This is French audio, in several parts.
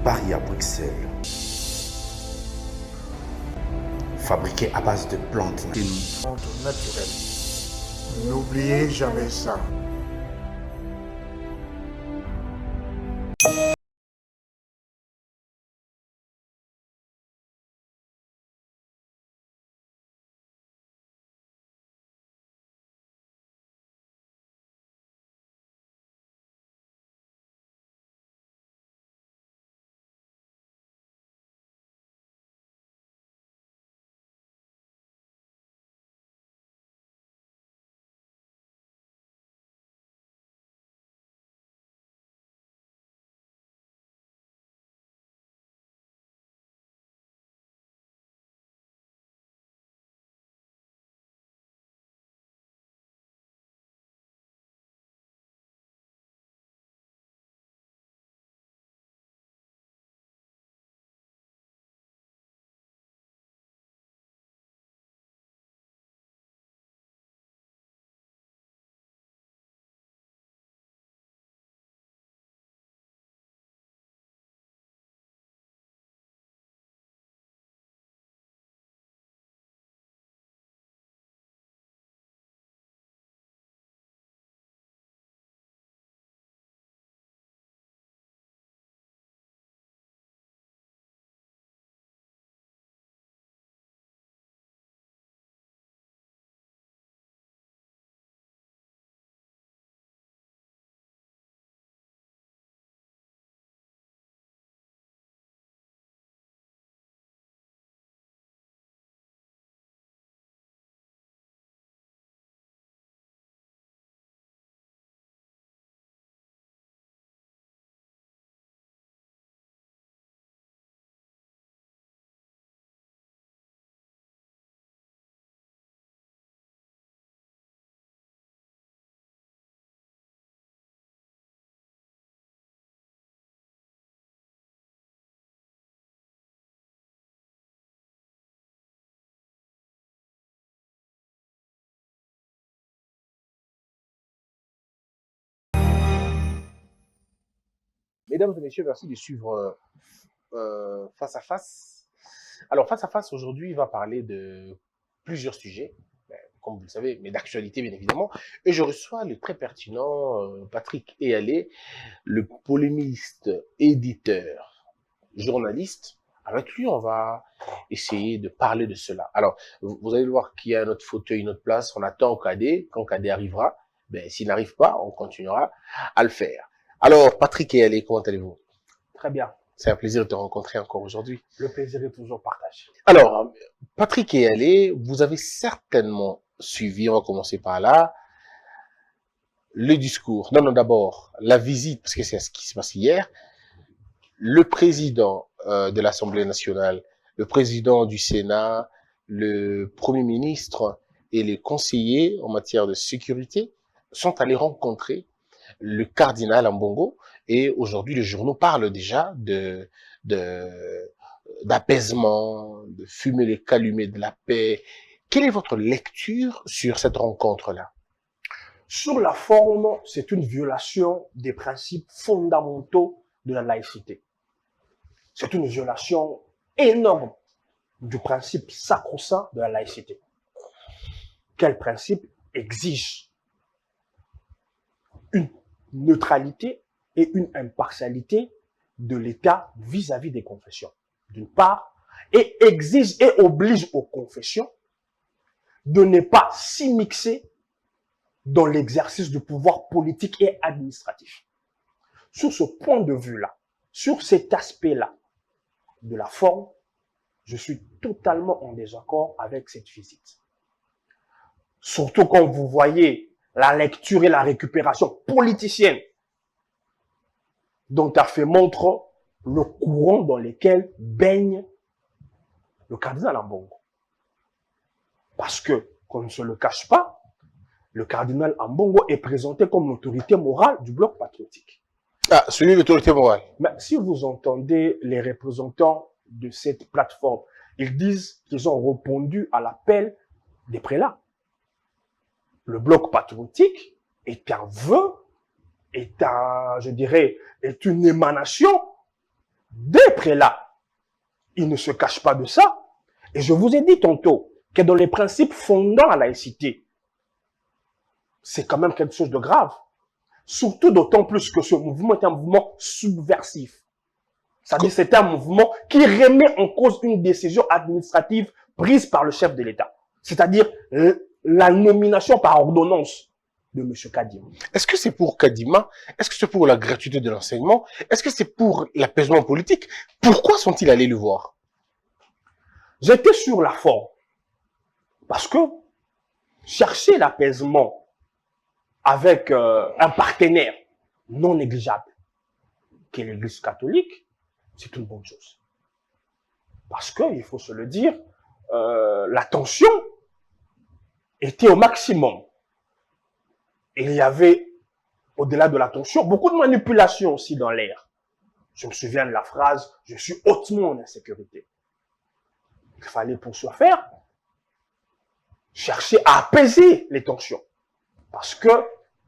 Paris à Bruxelles. Fabriqué à base de plantes naturelles. N'oubliez jamais ça. Mesdames et messieurs, merci de suivre Face à Face. Alors, Face à Face, aujourd'hui, va parler de plusieurs sujets, comme vous le savez, mais d'actualité, bien évidemment. Et je reçois le très pertinent Patrick Eyalé, le polémiste, éditeur, journaliste. Avec lui, on va essayer de parler de cela. Alors, vous allez voir qu'il y a notre fauteuil, notre place. On attend Cadet. Quand Cadet arrivera, s'il n'arrive pas, on continuera à le faire. Alors, Patrick Eyalé, comment allez-vous? Très bien. C'est un plaisir de te rencontrer encore aujourd'hui. Le plaisir est toujours partagé. Alors, Patrick Eyalé, vous avez certainement suivi, on va commencer par là, le discours. Non, d'abord, la visite, parce que c'est ce qui s'est passé hier. Le président de l'Assemblée nationale, le président du Sénat, le Premier ministre et les conseillers en matière de sécurité sont allés rencontrer le cardinal Ambongo, et aujourd'hui les journaux parlent déjà d'apaisement, de fumer les calumets de la paix. Quelle est votre lecture sur cette rencontre-là? Sur la forme, c'est une violation des principes fondamentaux de la laïcité. C'est une violation énorme du principe sacro-saint de la laïcité. Quel principe exige une neutralité et une impartialité de l'État vis-à-vis des confessions, d'une part, et exige et oblige aux confessions de ne pas s'y dans l'exercice du pouvoir politique et administratif. Sur ce point de vue-là, sur cet aspect-là de la forme, je suis totalement en désaccord avec cette visite. Surtout quand vous voyez la lecture et la récupération politicienne dont a fait montre le courant dans lequel baigne le cardinal Ambongo. Parce que, qu'on ne se le cache pas, le cardinal Ambongo est présenté comme l'autorité morale du bloc patriotique. Ah, celui de l'autorité morale. Mais si vous entendez les représentants de cette plateforme, ils disent qu'ils ont répondu à l'appel des prélats. Le bloc patriotique est un vœu, est une émanation des prélats. Il ne se cache pas de ça. Et je vous ai dit tantôt que dans les principes fondant la laïcité, c'est quand même quelque chose de grave. Surtout d'autant plus que ce mouvement est un mouvement subversif. C'est-à-dire c'est un mouvement qui remet en cause une décision administrative prise par le chef de l'État. C'est-à-dire la nomination par ordonnance de M. Kadima. Est-ce que c'est pour Kadima? Est-ce que c'est pour la gratuité de l'enseignement? Est-ce que c'est pour l'apaisement politique? Pourquoi sont-ils allés le voir? J'étais sur la forme. Parce que chercher l'apaisement avec un partenaire non négligeable, qui est l'Église catholique, c'est une bonne chose. Parce que, il faut se le dire, la tension était au maximum. Et il y avait, au-delà de la tension, beaucoup de manipulations aussi dans l'air. Je me souviens de la phrase « Je suis hautement en insécurité ». Il fallait pour ce faire chercher à apaiser les tensions. Parce que,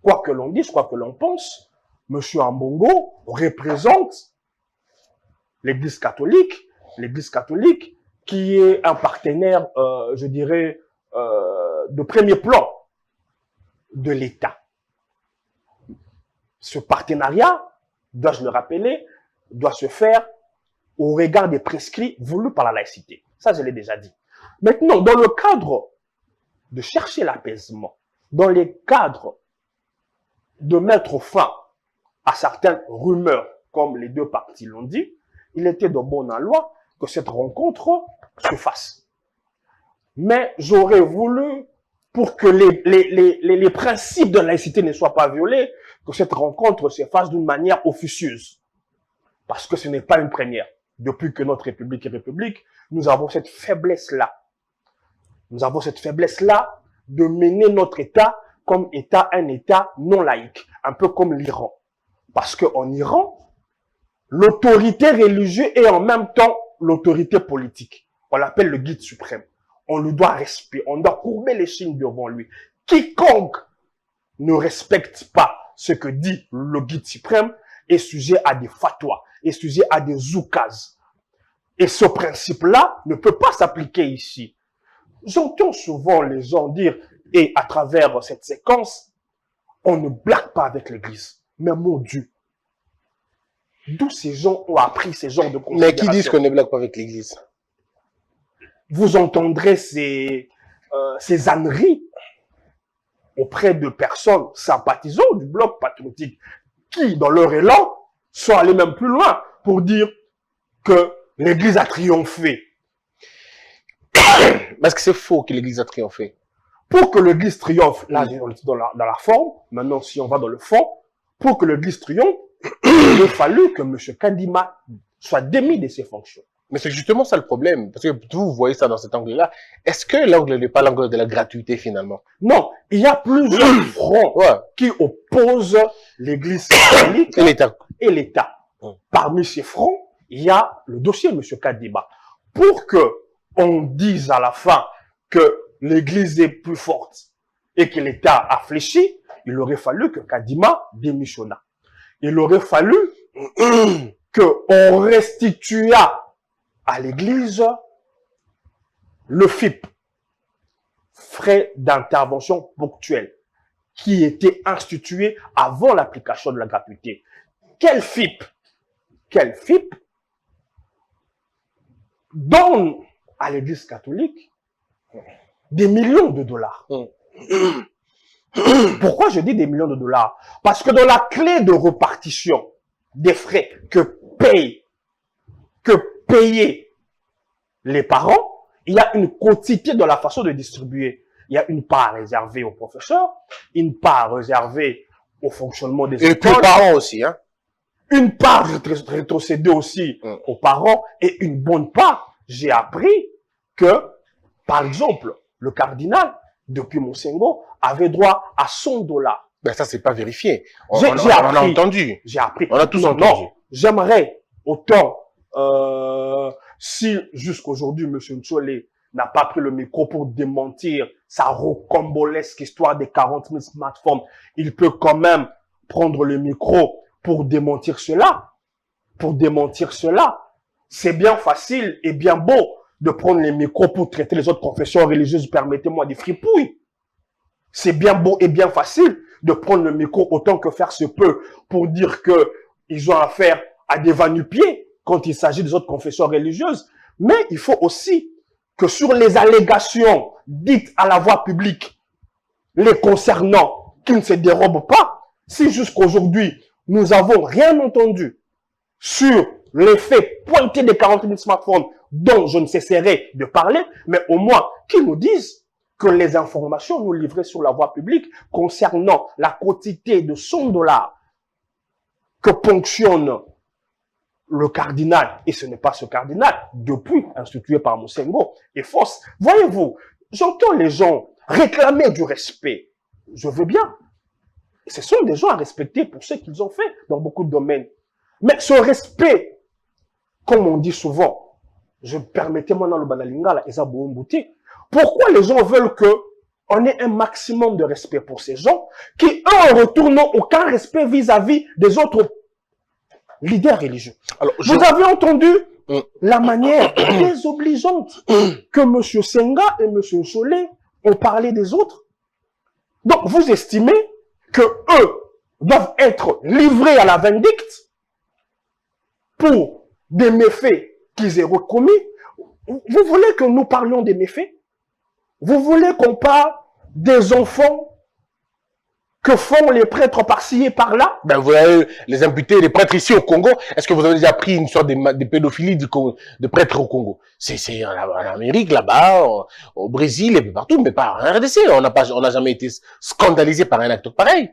quoi que l'on dise, quoi que l'on pense, M. Ambongo représente l'Église catholique qui est un partenaire, je dirais, de premier plan de l'État. Ce partenariat, dois-je le rappeler, doit se faire au regard des prescrits voulus par la laïcité. Ça, je l'ai déjà dit. Maintenant, dans le cadre de chercher l'apaisement, dans les cadres de mettre fin à certaines rumeurs, comme les deux parties l'ont dit, il était de bonne loi que cette rencontre se fasse. Mais j'aurais voulu, pour que les principes de la laïcité ne soient pas violés, que cette rencontre se fasse d'une manière officieuse. Parce que ce n'est pas une première. Depuis que notre République est République, nous avons cette faiblesse-là. Nous avons cette faiblesse-là de mener notre État comme État, un État non laïque, un peu comme l'Iran. Parce qu'en Iran, l'autorité religieuse est en même temps l'autorité politique. On l'appelle le guide suprême. On lui doit respect, on doit courber les chines devant lui. Quiconque ne respecte pas ce que dit le guide suprême est sujet à des fatwas, est sujet à des oukases. Et ce principe-là ne peut pas s'appliquer ici. J'entends souvent les gens dire, et à travers cette séquence, on ne blague pas avec l'Église. Mais mon Dieu, d'où ces gens ont appris ces genres de considérations? Mais qui disent qu'on ne blague pas avec l'Église? Vous entendrez ces âneries auprès de personnes sympathisant du bloc patriotique qui, dans leur élan, sont allés même plus loin pour dire que l'Église a triomphé. Parce que c'est faux que l'Église a triomphé. Pour que l'Église triomphe, là, on est dans la forme, maintenant si on va dans le fond, pour que l'Église triomphe, il a fallu que M. Kadima soit démis de ses fonctions. Mais c'est justement ça le problème, parce que vous voyez ça dans cet angle-là. Est-ce que l'angle n'est pas l'angle de la gratuité finalement? Non, il y a plusieurs fronts qui opposent l'Église catholique et l'État. Parmi ces fronts, il y a le dossier de M. Kadima. Pour que on dise à la fin que l'Église est plus forte et que l'État a fléchi, il aurait fallu que Kadima démissionnât. Il aurait fallu qu'on restituât à l'Église le FIP, frais d'intervention ponctuels, qui était institué avant l'application de la gratuité. Quel FIP? Quel FIP donne à l'Église catholique des millions de dollars. Pourquoi je dis des millions de dollars? Parce que dans la clé de répartition des frais que payer les parents, il y a une quantité dans la façon de distribuer. Il y a une part réservée aux professeurs, une part réservée au fonctionnement des écoles. Et aux parents aussi, hein? Une part rétrocédée aussi aux parents et une bonne part, j'ai appris que, par exemple, le cardinal, depuis Monsengo, avait droit à 100 dollars. Ben ça, c'est pas vérifié. On J'ai a entendu. J'ai appris. On a tous entendu. Non, j'aimerais autant, si jusqu'aujourd'hui, M. Ntsolé n'a pas pris le micro pour démentir sa rocambolesque histoire des 40 000 smartphones, il peut quand même prendre le micro pour démentir cela. pour démentir cela. C'est bien facile et bien beau de prendre les micros pour traiter les autres confessions religieuses, permettez-moi, des fripouilles. C'est bien beau et bien facile de prendre le micro autant que faire se peut pour dire que ils ont affaire à des va-nu-pieds quand il s'agit des autres confessions religieuses. Mais il faut aussi que sur les allégations dites à la voie publique, les concernant, qui ne se dérobent pas, si jusqu'aujourd'hui, nous avons rien entendu sur les faits pointés des 40 000 smartphones dont je ne cesserai de parler, mais au moins qu'ils nous disent que les informations nous livrées sur la voie publique concernant la quantité de $100 que ponctionne le cardinal, et ce n'est pas ce cardinal, depuis institué par Moussengo, est fausse. Voyez-vous, j'entends les gens réclamer du respect. Je veux bien. Ce sont des gens à respecter pour ce qu'ils ont fait dans beaucoup de domaines. Mais ce respect, comme on dit souvent, permettez-moi dans le Banalingala, et ça, pourquoi les gens veulent qu'on ait un maximum de respect pour ces gens qui, eux, en retour, n'ont aucun respect vis-à-vis des autres leaders religieux. Alors, vous avez entendu la manière désobligeante que M. Senga et M. Chollet ont parlé des autres. Donc, vous estimez que eux doivent être livrés à la vindicte pour des méfaits qu'ils aient commis. Vous voulez que nous parlions des méfaits? Vous voulez qu'on parle des enfants que font les prêtres par-ci et par-là? Ben, vous avez les imputés, les prêtres ici au Congo. Est-ce que vous avez déjà pris une sorte de pédophilie de prêtres au Congo? C'est en Amérique, là-bas, au Brésil et puis partout, mais pas en RDC. On n'a jamais été scandalisé par un acte pareil.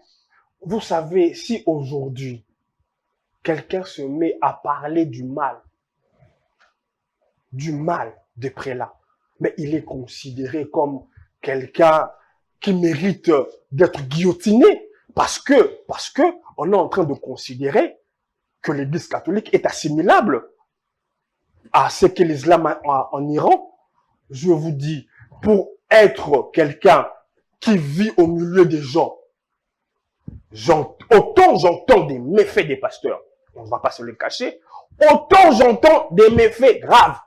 Vous savez, si aujourd'hui, quelqu'un se met à parler du mal des prélats, mais il est considéré comme quelqu'un qui mérite d'être guillotiné parce que on est en train de considérer que l'Église catholique est assimilable à ce qu'est l'islam en Iran. Je vous dis, pour être quelqu'un qui vit au milieu des gens, autant j'entends des méfaits des pasteurs, on ne va pas se le cacher, autant j'entends des méfaits graves.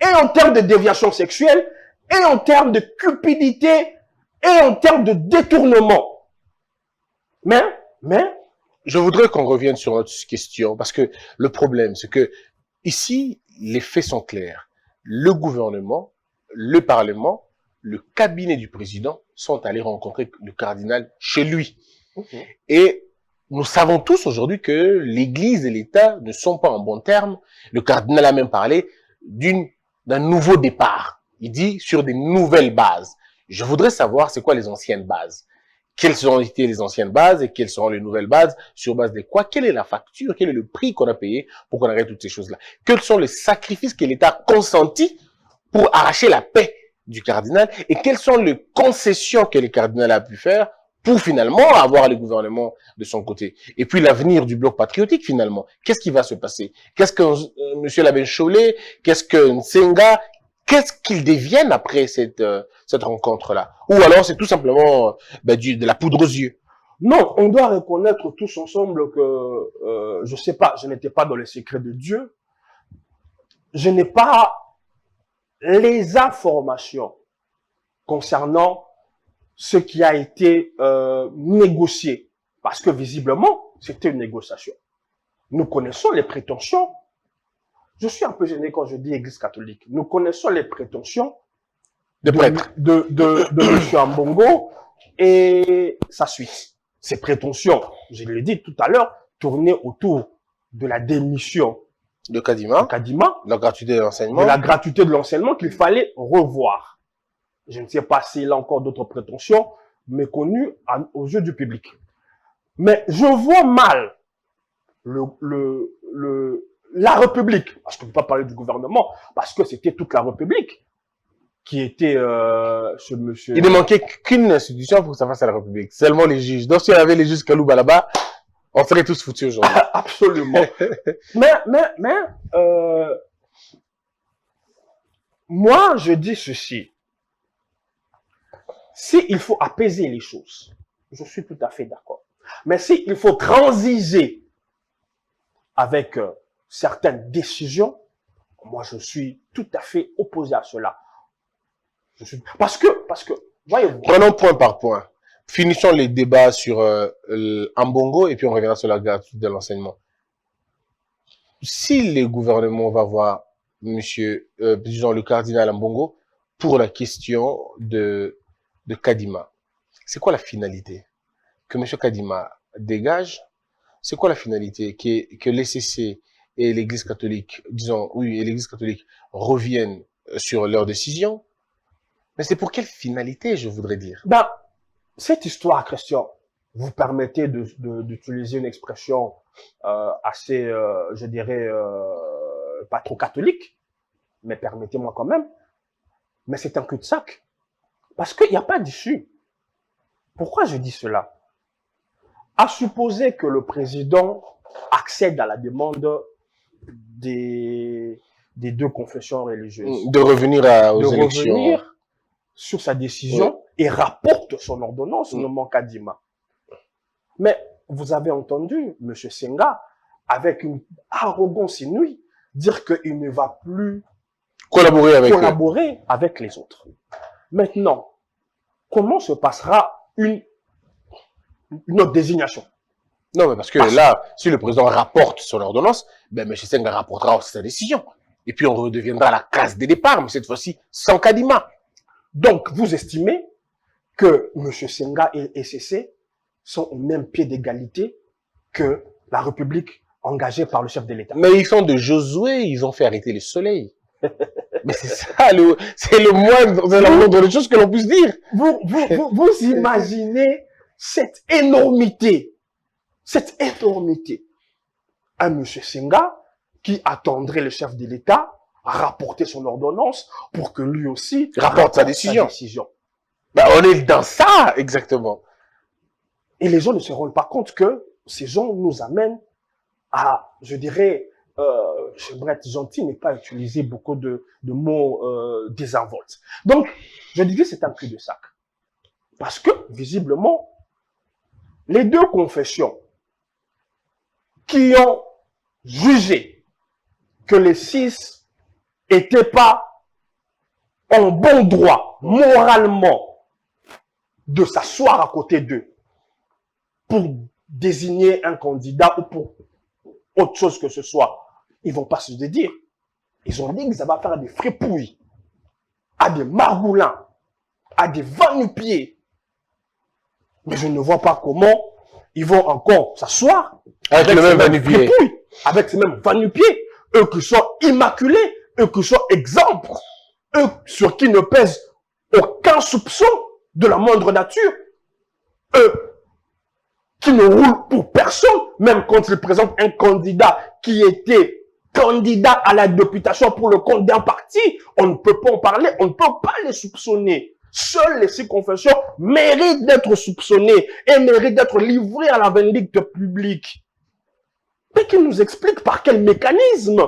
Et en termes de déviation sexuelle, et en termes de cupidité, et en termes de détournement. Mais, je voudrais qu'on revienne sur notre question, parce que le problème, c'est que ici, les faits sont clairs. Le gouvernement, le Parlement, le cabinet du président sont allés rencontrer le cardinal chez lui. okay. Et nous savons tous aujourd'hui que l'Église et l'État ne sont pas en bons termes. Le cardinal a même parlé d'un nouveau départ. Il dit sur des nouvelles bases. Je voudrais savoir c'est quoi les anciennes bases. Quelles ont été les anciennes bases et quelles seront les nouvelles bases, sur base de quoi? Quelle est la facture? Quel est le prix qu'on a payé pour qu'on arrête toutes ces choses-là? Quels sont les sacrifices que l'État a consentis pour arracher la paix du cardinal? Et quelles sont les concessions que le cardinal a pu faire pour finalement avoir le gouvernement de son côté? Et puis l'avenir du bloc patriotique finalement. Qu'est-ce qui va se passer? Qu'est-ce que M. Labin Chollet, qu'est-ce que Nsenga, qu'est-ce qu'ils deviennent après cette rencontre-là? Ou alors c'est tout simplement de la poudre aux yeux? Non, on doit reconnaître tous ensemble que, je sais pas, je n'étais pas dans les secrets de Dieu. Je n'ai pas les informations concernant ce qui a été négocié. Parce que visiblement, c'était une négociation. Nous connaissons les prétentions. Je suis un peu gêné quand je dis Église catholique. Nous connaissons les prétentions de prêtre de M. Ambongo et sa suite. Ces prétentions, je l'ai dit tout à l'heure, tournaient autour de la démission de Kadima, de la gratuité de l'enseignement, qu'il fallait revoir. Je ne sais pas s'il a encore d'autres prétentions méconnues aux yeux du public. Mais je vois mal la République, parce qu'on ne peut pas parler du gouvernement, parce que c'était toute la République qui était ce monsieur. Il ne manquait qu'une institution pour que ça fasse à la République, seulement les juges. Donc s'il y avait les juges Kalouba là-bas, on serait tous foutus aujourd'hui. Absolument. mais moi, je dis ceci. S'il faut apaiser les choses, je suis tout à fait d'accord. Mais s'il faut transiger avec certaines décisions, moi, je suis tout à fait opposé à cela. Parce que, voyez-vous. Prenons point par point. Finissons les débats sur Ambongo et puis on reviendra sur la gratuité de l'enseignement. Si le gouvernement va voir disons le cardinal Ambongo pour la question de Kadima, c'est quoi la finalité que M. Kadima dégage? C'est quoi la finalité que l'ECC et l'Église catholique, disons, oui, et l'Église catholique reviennent sur leur décision? Mais c'est pour quelle finalité, je voudrais dire? Ben, cette histoire, Christian, vous permettez d'utiliser une expression assez, je dirais, pas trop catholique, mais permettez-moi quand même, mais c'est un cul-de-sac. Parce qu'il n'y a pas d'issue. Pourquoi je dis cela? À supposer que le président accède à la demande des deux confessions religieuses. De revenir aux élections. Revenir sur sa décision et rapporte son ordonnance, nommant Kadima. Mais vous avez entendu M. Senga, avec une arrogance inouïe, dire qu'il ne va plus collaborer avec les autres. Maintenant, comment se passera une autre désignation? Non, mais parce que là, si le président rapporte son ordonnance, ben M. Senga rapportera aussi sa décision. Et puis on redeviendra à la case des départs, mais cette fois-ci sans Kadima. Donc, vous estimez que M. Senga et ECC sont au même pied d'égalité que la République engagée par le chef de l'État. Mais ils sont de Josué, ils ont fait arrêter le soleil. Mais c'est ça, c'est le moindre des choses que l'on puisse dire. Vous imaginez cette énormité. Un M. Senga qui attendrait le chef de l'État à rapporter son ordonnance pour que lui aussi rapporte sa décision. Ben, on est dans ça, exactement. Et les gens ne se rendent pas compte que ces gens nous amènent à, je dirais, j'aimerais être gentil, mais pas utiliser beaucoup de mots désinvoltes. Donc, je disais c'est un cul-de-sac. Parce que, visiblement, les deux confessions qui ont jugé que les 6 n'étaient pas en bon droit, moralement, de s'asseoir à côté d'eux pour désigner un candidat ou pour autre chose que ce soit, ils vont pas se dire. Ils ont dit que ça va faire des fripouilles à des margoulins, à des va-nu-pieds. Mais je ne vois pas comment ils vont encore s'asseoir avec le même va-nu-pied. Avec ces mêmes va-nu-pieds, eux qui sont immaculés, eux qui sont exemples, eux sur qui ne pèse aucun soupçon de la moindre nature, eux qui ne roulent pour personne, même quand ils présentent un candidat qui était candidat à la députation pour le compte d'un parti, on ne peut pas en parler, on ne peut pas les soupçonner. Seules les 6 confessions méritent d'être soupçonnées et méritent d'être livrées à la vindicte publique. Mais qui nous explique par quel mécanisme?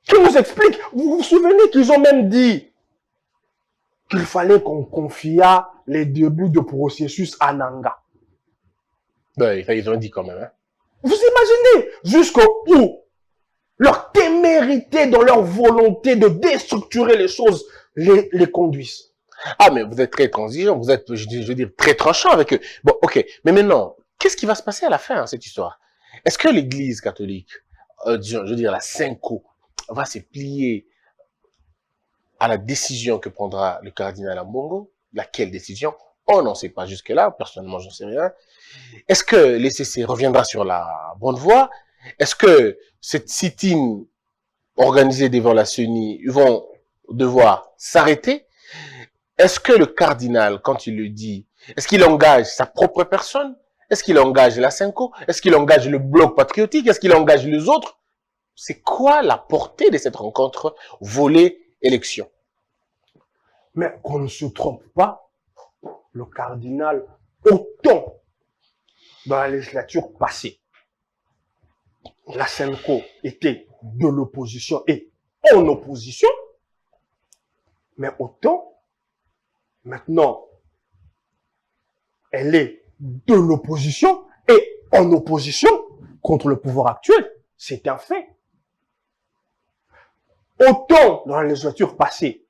Qui nous explique? Vous vous souvenez qu'ils ont même dit qu'il fallait qu'on confiât les débuts de processus à Nanga. Ben, ils ont dit quand même. Hein. Vous imaginez jusqu'au où leur témérité dans leur volonté de déstructurer les choses les conduisent. Ah, mais vous êtes très transigeant, vous êtes, je veux dire, très tranchant avec eux. Bon, ok. Mais maintenant, qu'est-ce qui va se passer à la fin, cette histoire? Est-ce que l'Église catholique, je veux dire la Cinco, va se plier à la décision que prendra le cardinal Ambongo? Laquelle décision? On n'en sait pas jusque-là. Personnellement, j'en sais rien. Est-ce que l'ECC reviendra sur la bonne voie? Est-ce que cette sit-in organisée devant la CENI vont devoir s'arrêter? Est-ce que le cardinal, quand il le dit, est-ce qu'il engage sa propre personne? Est-ce qu'il engage la Cinco? Est-ce qu'il engage le bloc patriotique? Est-ce qu'il engage les autres? C'est quoi la portée de cette rencontre volée élection? Mais qu'on ne se trompe pas, le cardinal, autant dans la législature passée, la Cinco était de l'opposition et en opposition, mais autant maintenant, elle est de l'opposition et en opposition contre le pouvoir actuel. C'est un fait. Autant dans la législature passée,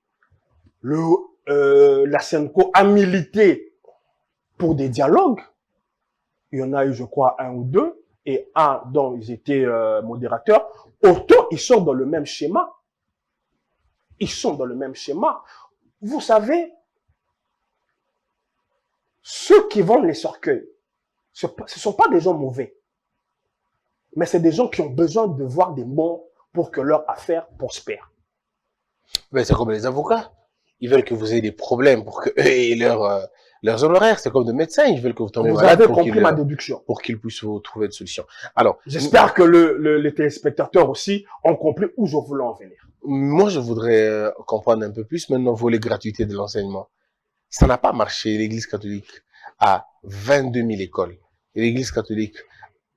la SENCO a milité pour des dialogues. Il y en a eu, je crois, un ou deux, et un dont ils étaient modérateurs. Autant ils sont dans le même schéma. Ils sont dans le même schéma. Vous savez, ceux qui vendent les cercueils, ce ne sont pas des gens mauvais. Mais c'est des gens qui ont besoin de voir des morts pour que leur affaire prospère. Ben, c'est comme les avocats. Ils veulent que vous ayez des problèmes pour que eux aient leurs honoraires. C'est comme des médecins. Ils veulent que vous tombiez Vous malade avez compris ma déduction. pour qu'ils puissent vous trouver une solution. Alors, J'espère que les téléspectateurs aussi ont compris où je voulais en venir. moi, je voudrais comprendre un peu plus maintenant volet gratuité de l'enseignement. Ça n'a pas marché. L'Église catholique a 22 000 écoles. Et l'Église catholique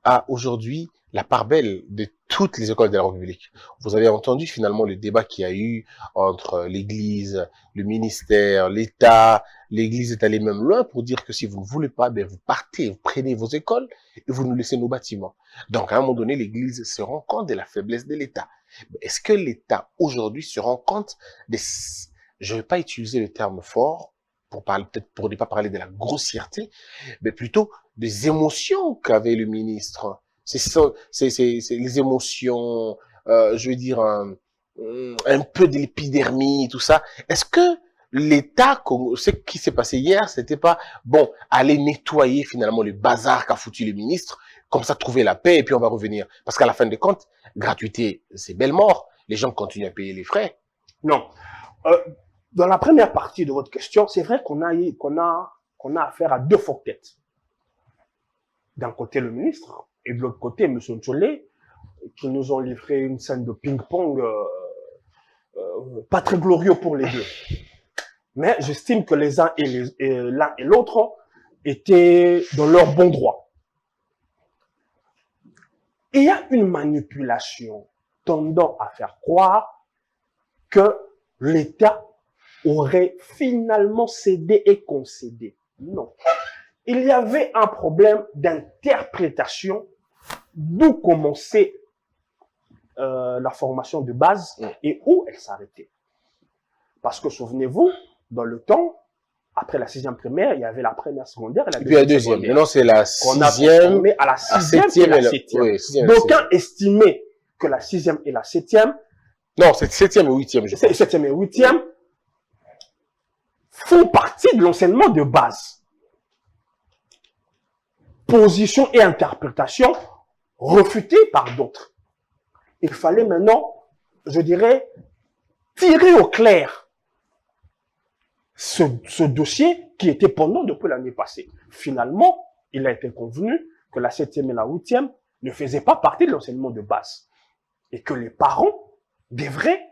a aujourd'hui la part belle de toutes les écoles de la République. Vous avez entendu finalement le débat qu'il y a eu entre l'Église, le ministère, l'État. L'Église est allée même loin pour dire que si vous ne voulez pas, ben vous partez, vous prenez vos écoles et vous nous laissez nos bâtiments. Donc à un moment donné, l'Église se rend compte de la faiblesse de l'État. Est-ce que l'État aujourd'hui se rend compte des... Je ne vais pas utiliser le terme fort pour parler, peut-être pour ne pas parler de la grossièreté, mais plutôt des émotions qu'avait le ministre. C'est les émotions, je veux dire, un peu de l'épidermie, tout ça. Est-ce que l'État, ce qui s'est passé hier, c'était pas, bon, aller nettoyer finalement le bazar qu'a foutu le ministre, comme ça trouver la paix et puis on va revenir. Parce qu'à la fin des comptes, gratuité, c'est belle mort. Les gens continuent à payer les frais. Non. Dans la première partie de votre question, c'est vrai qu'on a affaire à deux fortes têtes. D'un côté, le ministre, et de l'autre côté, M. Ntcholé, qui nous ont livré une scène de ping-pong pas très glorieux pour les deux. Mais j'estime que l'un et l'autre étaient dans leur bon droit. Il y a une manipulation tendant à faire croire que l'État aurait finalement cédé et concédé. Non. Il y avait un problème d'interprétation d'où commençait la formation de base et où elle s'arrêtait. Parce que souvenez-vous, dans le temps, après la 6e primaire, il y avait la première secondaire et puis la deuxième. Maintenant, c'est la 6e. On a à la 6e et la 7e. D'aucuns estimaient que la 6e et la 7e. Non, c'est 7e et 8e, je pense. 7e et 8e font partie de l'enseignement de base. Position et interprétation refutées par d'autres. Il fallait maintenant, je dirais, tirer au clair ce dossier qui était pendant depuis l'année passée. Finalement, il a été convenu que la 7e et la 8e ne faisaient pas partie de l'enseignement de base et que les parents devraient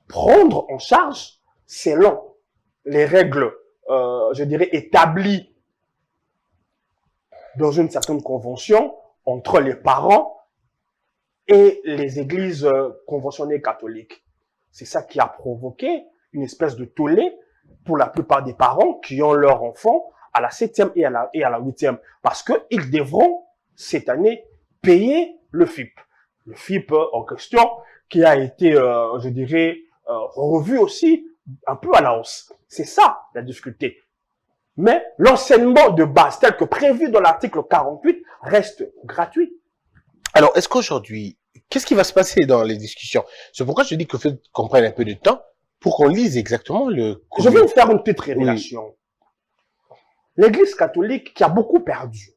prendre en charge selon les règles, je dirais, établies dans une certaine convention entre les parents et les églises conventionnées catholiques. C'est ça qui a provoqué une espèce de tollé pour la plupart des parents qui ont leurs enfants à la 7e et à la 8e. Parce qu'ils devront, cette année, payer le FIP. Le FIP en question qui a été, je dirais, revu aussi un peu à la hausse. C'est ça la difficulté. Mais l'enseignement de base tel que prévu dans l'article 48 reste gratuit. Alors, est-ce qu'aujourd'hui, qu'est-ce qui va se passer dans les discussions? C'est pourquoi je dis qu'il faut qu'on prenne un peu de temps pour qu'on lise exactement le... Je vais vous faire une petite révélation. Oui. L'Église catholique qui a beaucoup perdu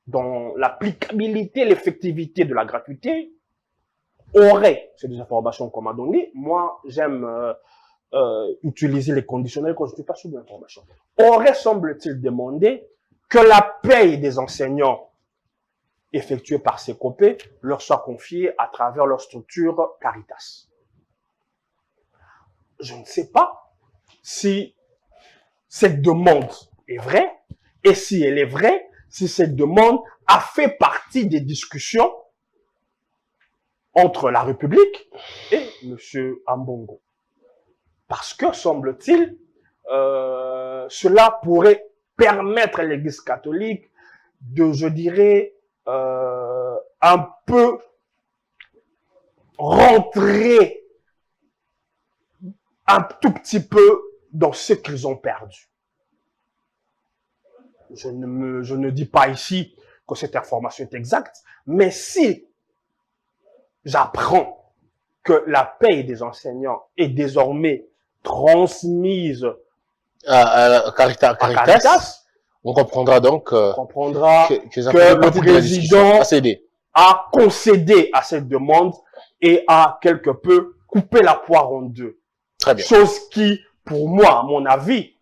dans l'applicabilité, l'effectivité de la gratuité, aurait, c'est des informations qu'on m'a données, moi j'aime utiliser les conditionnels quand je ne suis pas sûr de l'information, aurait, semble-t-il, demandé que la paye des enseignants effectuée par ces COPE leur soit confiée à travers leur structure Caritas. Je ne sais pas si cette demande est vraie et si elle est vraie, si cette demande a fait partie des discussions entre la République et M. Ambongo. Parce que, semble-t-il, cela pourrait permettre à l'Église catholique de, je dirais, un peu rentrer un tout petit peu dans ce qu'ils ont perdu. Je ne dis pas ici que cette information est exacte, mais si j'apprends que la paye des enseignants est désormais transmise À à Caritas, on comprendra donc on comprendra que ça que fait le partie de la discussion. président À céder. a concédé à cette demande et a quelque peu coupé la poire en deux. Très bien. Chose qui, pour moi, à mon avis,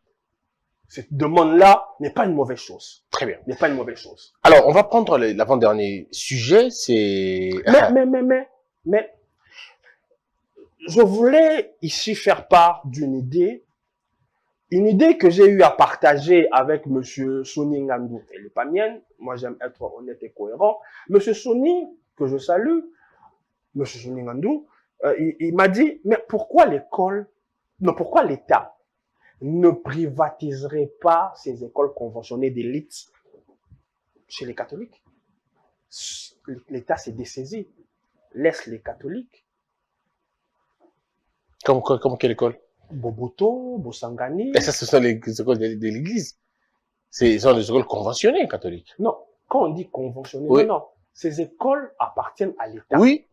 cette demande-là n'est pas une mauvaise chose. Très bien. N'est pas une mauvaise chose. Alors, on va prendre l'avant-dernier sujet, c'est... Mais, je voulais ici faire part d'une idée que j'ai eu à partager avec Monsieur Soni Ngandou. Elle n'est pas mienne. Moi, j'aime être honnête et cohérent. Monsieur Soni, que je salue, Monsieur Soni Ngandou, il m'a dit, mais pourquoi pourquoi l'État ne privatiserait pas ces écoles conventionnées d'élite chez les catholiques? L'État s'est dessaisi. Laisse les catholiques. Comme quelle école? Boboto, Bosangani. Et ça, ce sont les écoles de l'Église. Ce sont les écoles conventionnées catholiques. Non, quand on dit conventionnées, Oui. non. Ces écoles appartiennent à l'État. Oui,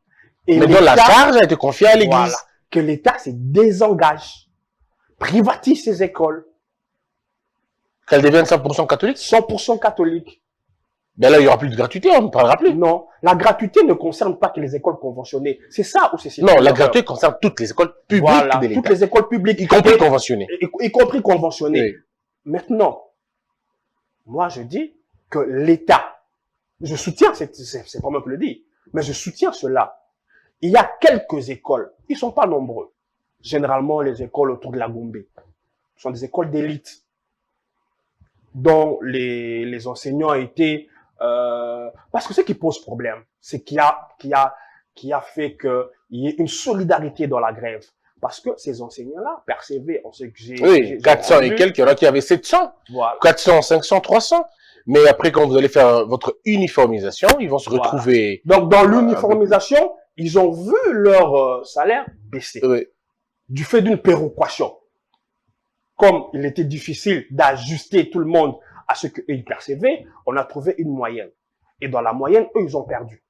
Et mais dont la l'État, charge a été confiée à l'Église. voilà, que l'État se désengage, privatise ces écoles, Qu'elles deviennent 100% catholiques. 100% catholiques. Ben là, il n'y aura plus de gratuité, on ne parlera plus. Non, la gratuité ne concerne pas que les écoles conventionnées. C'est ça ou c'est Non, la gratuité concerne toutes les écoles publiques voilà, de l'État. toutes les écoles publiques, Y compris conventionnées. y compris conventionnées. Oui. Maintenant, moi je dis que l'État, je soutiens, c'est pas moi qui le dis, mais je soutiens cela. Il y a quelques écoles, ils sont pas nombreux. Généralement, les écoles autour de la Gombe sont des écoles d'élite, dont les enseignants étaient, parce que ce qui pose problème, c'est qui a fait qu'il y ait une solidarité dans la grève. Parce que ces enseignants-là percevaient, en ce que Oui, 400 et quelques, il y en a qui avaient 700, voilà. 400, 500, 300. Mais après, quand vous allez faire votre uniformisation, ils vont se Voilà. retrouver... Donc, dans l'uniformisation, ils ont vu leur salaire baisser. Oui. Du fait d'une péréquation. Comme il était difficile d'ajuster tout le monde à ce qu'ils percevaient, on a trouvé une moyenne. Et dans la moyenne, eux, ils ont perdu.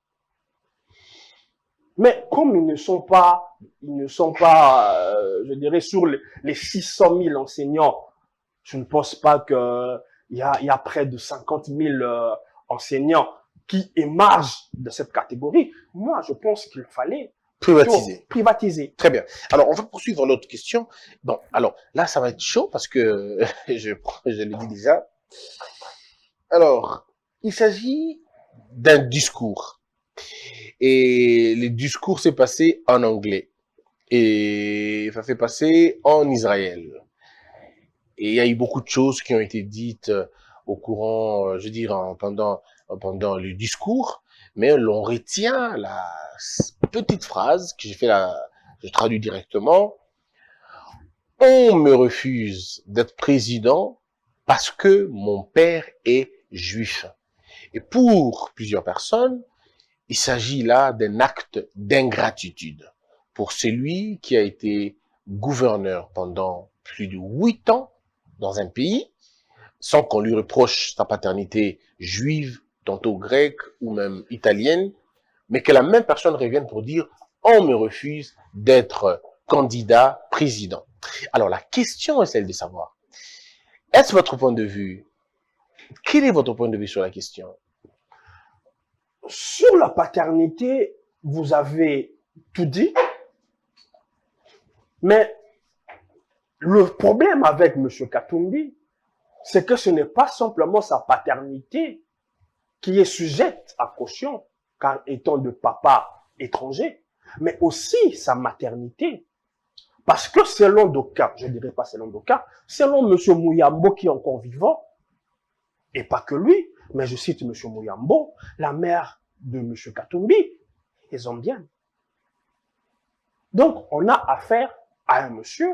Mais comme ils ne sont pas, je dirais, sur les 600 000 enseignants, je ne pense pas que il y a près de 50 000 enseignants qui émargent de cette catégorie. Moi, je pense qu'il fallait privatiser. Très bien. Alors, on va poursuivre l'autre question. Bon, alors, là, ça va être chaud parce que je le dis déjà. Alors, il s'agit d'un discours. Et le discours s'est passé en anglais. Et ça s'est passé en Israël. Et il y a eu beaucoup de choses qui ont été dites au courant, je dirais, pendant le discours. Mais l'on retient la petite phrase que je traduis directement. On me refuse d'être président parce que mon père est juif. Et pour plusieurs personnes, il s'agit là d'un acte d'ingratitude pour celui qui a été gouverneur pendant plus de 8 ans dans un pays, sans qu'on lui reproche sa paternité juive, tantôt grecque ou même italienne, mais que la même personne revienne pour dire « on me refuse d'être candidat président ». Alors la question est celle de savoir, est-ce votre point de vue? Quel est votre point de vue sur la question? Sur la paternité, vous avez tout dit, mais le problème avec M. Katumbi, c'est que ce n'est pas simplement sa paternité qui est sujette à caution, car étant de papa étranger, mais aussi sa maternité. Parce que selon d'aucuns, je ne dirais pas selon d'aucuns, selon M. Mouyambo qui est encore vivant, et pas que lui, mais je cite M. Mouyambo, la mère de M. Katumbi est zambienne. Donc, on a affaire à un monsieur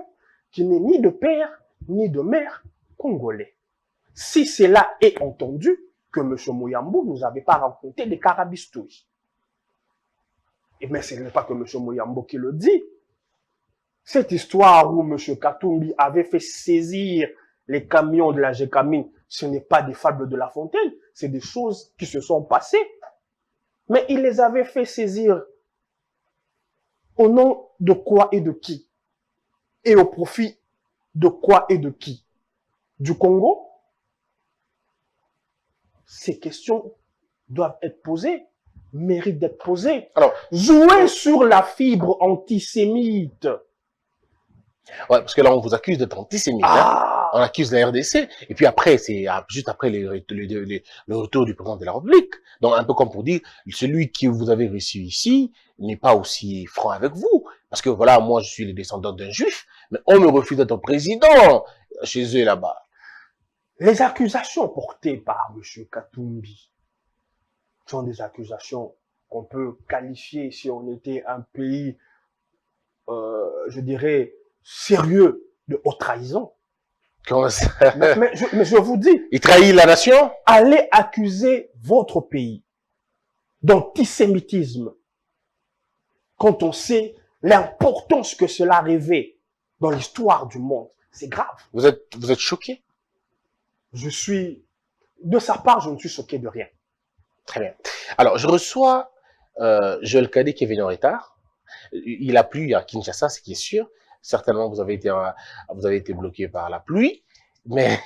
qui n'est ni de père, ni de mère congolais. Si cela est entendu, que M. Mouyambo nous avait pas raconté des carabistouilles. Mais ce n'est pas que M. Muyambo qui le dit. Cette histoire où M. Katumbi avait fait saisir les camions de la Gécamine, ce n'est pas des fables de La Fontaine, c'est des choses qui se sont passées. Mais il les avait fait saisir au nom de quoi et de qui? Et au profit de quoi et de qui? Du Congo? Ces questions doivent être posées, méritent d'être posées. Alors, jouer sur la fibre antisémite. ouais, parce que là, on vous accuse d'être antisémite. Hein. On accuse la RDC. Et puis après, c'est juste après le retour du président de la République. Donc, un peu comme pour dire, celui qui vous avez reçu ici n'est pas aussi franc avec vous. Parce que voilà, moi, je suis le descendant d'un juif, mais on me refuse d'être président chez eux là-bas. Les accusations portées par M. Katumbi sont des accusations qu'on peut qualifier, si on était un pays, je dirais, sérieux, de haute trahison. Comment ça? Mais je vous dis, Il trahit la nation? allez accuser votre pays d'antisémitisme quand on sait l'importance que cela revêt dans l'histoire du monde. C'est grave. Vous êtes choqué? De sa part, je ne suis choqué de rien. Très bien. Alors, je reçois Joël Cadet qui est venu en retard. Il a plu à Kinshasa, ce qui est sûr. Certainement, vous avez été bloqué par la pluie. Mais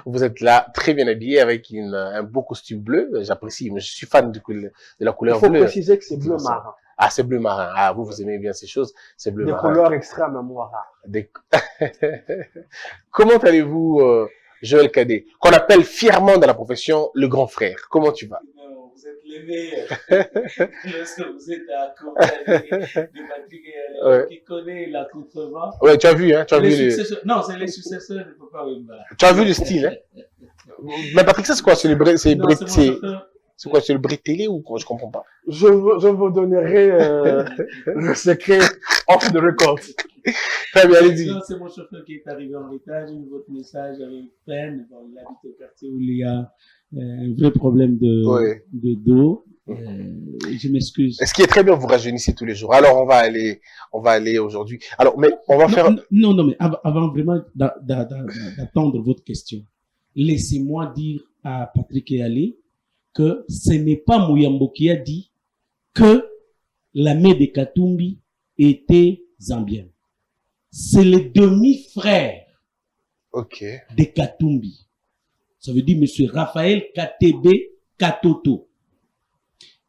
vous êtes là, très bien habillé, avec un beau costume bleu. J'apprécie, mais je suis fan de la couleur bleue. Il faut préciser que c'est bleu marin. Ah, c'est bleu marin. Ah, vous aimez bien ces choses. C'est bleu marin. Des couleurs extrêmement rares. Comment allez-vous, Joël Cadet, qu'on appelle fièrement dans la profession le grand frère? Comment tu vas? Non, vous êtes les meilleurs. Lorsque vous êtes accompagné de Patrick qui connaît la contrebande. Ouais, tu as vu, hein? Tu as vu Non, c'est les successeurs de Papa Wemba. Tu as vu le style, hein? Mais Patrick, ça, c'est quoi? C'est quoi? C'est le brétélé ou quoi? Je comprends pas. Je vous donnerai le secret off the record. Très bien, allez-y. Non, c'est mon chauffeur qui est arrivé en retard. J'ai eu votre message avec peine. Bon, il habite au quartier où il y a un vrai problème de dos. Je m'excuse. Ce qui est très bien, vous rajeunissez tous les jours. Alors, on va aller aujourd'hui. Alors, mais on va faire... Non, mais avant vraiment d'attendre votre question, laissez-moi dire à Patrick et Ali que ce n'est pas Muyambo qui a dit que la mère de Katumbi était zambienne. C'est le demi-frère de Katumbi. Ça veut dire M. Raphaël Katebe Katoto,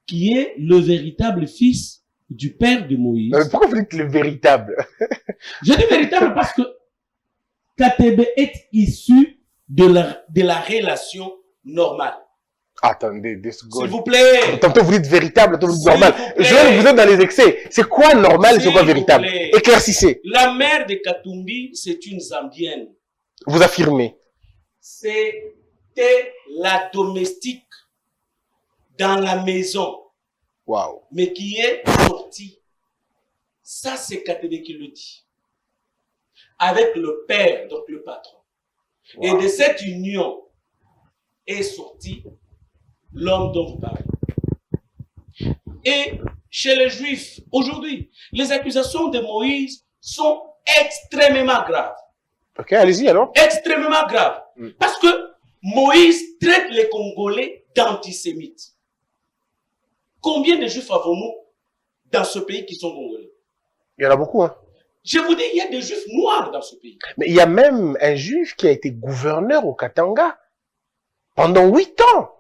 qui est le véritable fils du père de Moïse. Pourquoi vous dites le véritable? Je dis véritable parce que Katebe est issu de la relation normale. Attendez, 2 secondes. S'il vous plaît. Tantôt vous dites véritable, tantôt vous dites normal. Vous êtes dans les excès. C'est quoi normal et c'est quoi véritable? Éclaircissez. La mère de Katumbi, c'est une Zambienne. Vous affirmez. C'était la domestique dans la maison. Waouh. Mais qui est sortie. Ça, c'est Katebe qui le dit. Avec le père, donc le patron. Wow. Et de cette union est sorti l'homme dont vous parlez. Et chez les Juifs, aujourd'hui, les accusations de Moïse sont extrêmement graves. Ok, allez-y alors. Extrêmement graves. Parce que Moïse traite les Congolais d'antisémites. Combien de Juifs avons-nous dans ce pays qui sont congolais? Il y en a beaucoup, hein. Je vous dis, il y a des Juifs noirs dans ce pays. Mais il y a même un Juif qui a été gouverneur au Katanga pendant 8 ans.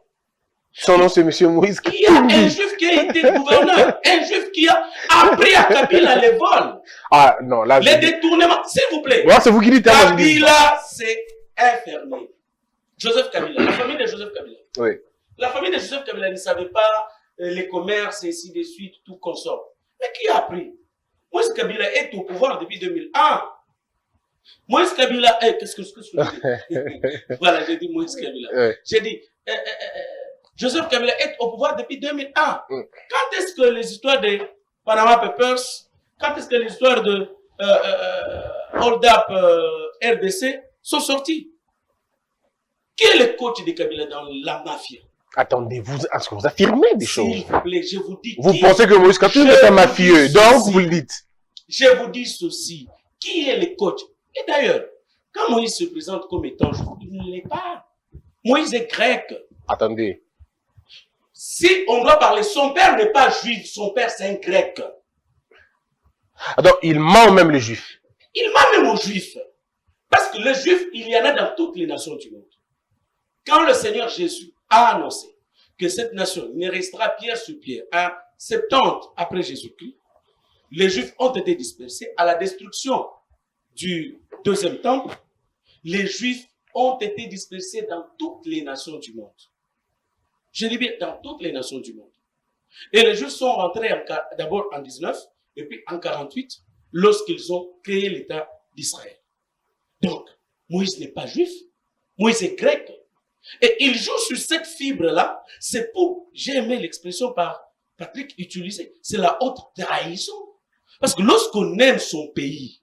Son nom, c'est M. Moïse Katumbi. Il y a un Juif qui a été gouverneur, un Juif qui a appris à Kabila les vols. Ah non, là... Les détournements, s'il vous plaît. Ouais, c'est vous qui dites. Kabila, c'est infernal. Joseph Kabila, la famille de Joseph Kabila. Oui. La famille de Joseph Kabila ne savait pas les commerces et ainsi de suite, tout consort. Mais qui a appris? Moïse Kabila est au pouvoir depuis 2001. Moïse Kabila est... Qu'est-ce que je dis? Voilà, j'ai dit Moïse Kabila. Oui. J'ai dit... Joseph Kabila est au pouvoir depuis 2001. Quand est-ce que les histoires de Panama Papers, quand est-ce que les histoires de Hold Up RDC sont sorties? Qui est le coach de Kabila dans la mafia? Attendez, est-ce que vous affirmez des S'il choses? vous plaît, je vous dis. Vous pensez que Moïse Katumbi Je est un vous mafieux, dis donc ceci. vous le dites. Je vous dis ceci. Qui est le coach? Et d'ailleurs, quand Moïse se présente comme étant juif, il ne l'est pas. Moïse est grec. Attendez. Si on doit parler, son père n'est pas juif, son père c'est un grec. Attends, il ment même les juifs. Il ment même aux juifs. Parce que les juifs, il y en a dans toutes les nations du monde. Quand le Seigneur Jésus a annoncé que cette nation ne restera pierre sur pierre à 70 après Jésus-Christ, les juifs ont été dispersés à la destruction du deuxième temple. Les juifs ont été dispersés dans toutes les nations du monde. Je dis bien dans toutes les nations du monde. Et les juifs sont rentrés d'abord en 19 et puis en 48 lorsqu'ils ont créé l'État d'Israël. Donc, Moïse n'est pas juif, Moïse est grec. Et il joue sur cette fibre-là. C'est pour, j'ai aimé l'expression par Patrick utilisée, c'est la haute trahison. Parce que lorsqu'on aime son pays,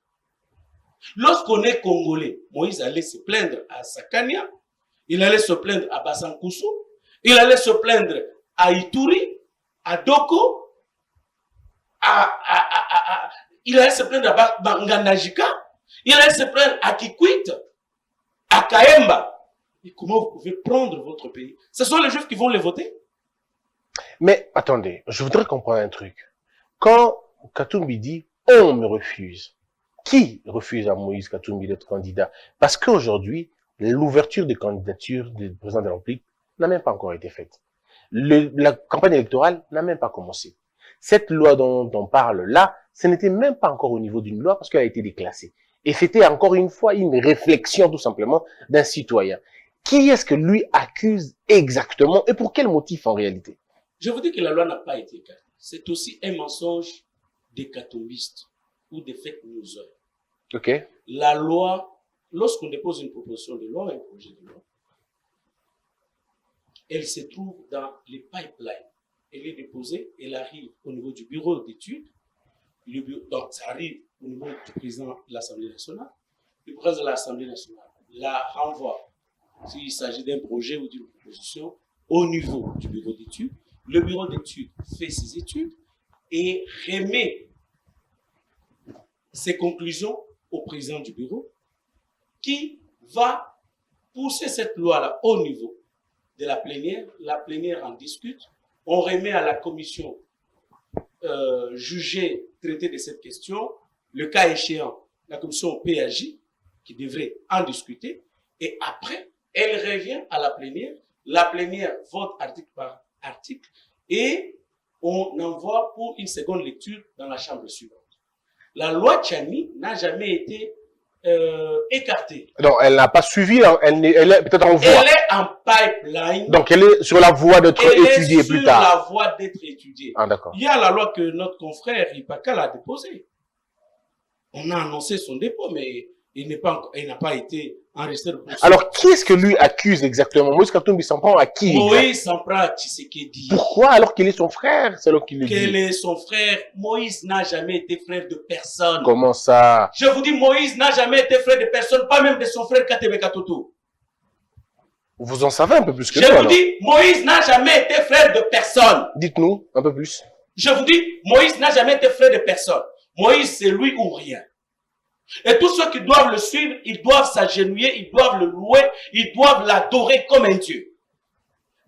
lorsqu'on est congolais, Moïse allait se plaindre à Sakania, il allait se plaindre à Bassankoussou, il allait se plaindre à Ituri, à Doko, il allait se plaindre à Banganajika, il allait se plaindre à Kikwit, à Kaemba. Et comment vous pouvez prendre votre pays? Ce sont les Juifs qui vont les voter? Mais attendez, je voudrais comprendre un truc. Quand Katumbi dit « on me refuse », qui refuse à Moïse Katumbi d'être candidat? Parce qu'aujourd'hui, l'ouverture des candidatures du président de la République n'a même pas encore été faite. La campagne électorale n'a même pas commencé. Cette loi dont on parle là, ce n'était même pas encore au niveau d'une loi parce qu'elle a été déclassée. Et c'était encore une fois une réflexion tout simplement d'un citoyen. Qui est-ce que lui accuse exactement et pour quel motif en réalité? Je vous dis que la loi n'a pas été écartée. C'est aussi un mensonge des catombistes ou des fake newsers. Ok. La loi, lorsqu'on dépose une proposition de loi, un projet de loi, elle se trouve dans les pipelines. Elle est déposée, elle arrive au niveau du bureau d'études. Donc, ça arrive au niveau du président de l'Assemblée nationale. Le président de l'Assemblée nationale la renvoie, s'il s'agit d'un projet ou d'une proposition, au niveau du bureau d'études. Le bureau d'études fait ses études et remet ses conclusions au président du bureau qui va pousser cette loi-là au niveau de la plénière en discute, on remet à la commission jugée, traitée de cette question, le cas échéant, la commission PAJ, qui devrait en discuter, et après, elle revient à la plénière vote article par article, et on envoie pour une seconde lecture dans la chambre suivante. La loi Tchani n'a jamais été écartée. Donc, elle n'a pas suivi, elle est peut-être en voie. Elle est en pipeline. Donc, elle est sur la voie d'être étudiée plus tard. Elle est sur la voie d'être étudiée. Ah, d'accord. Il y a la loi que notre confrère Ipakal a déposée. On a annoncé son dépôt, mais il n'a pas été enregistré. Alors, qui est-ce que lui accuse exactement? Moïse Katumbi s'en prend à qui? Moïse s'en prend à Tshisekedi. Pourquoi alors qu'il est son frère? C'est alors qu'il le Quel dit. est son frère? Moïse n'a jamais été frère de personne. Comment ça? Je vous dis, Moïse n'a jamais été frère de personne, pas même de son frère Katebe Katoto. Vous en savez un peu plus que Je nous vous alors. dis, Moïse n'a jamais été frère de personne. Dites-nous un peu plus. Je vous dis, Moïse n'a jamais été frère de personne. Moïse, c'est lui ou rien. Et tous ceux qui doivent le suivre, ils doivent s'agenouiller, ils doivent le louer, ils doivent l'adorer comme un Dieu.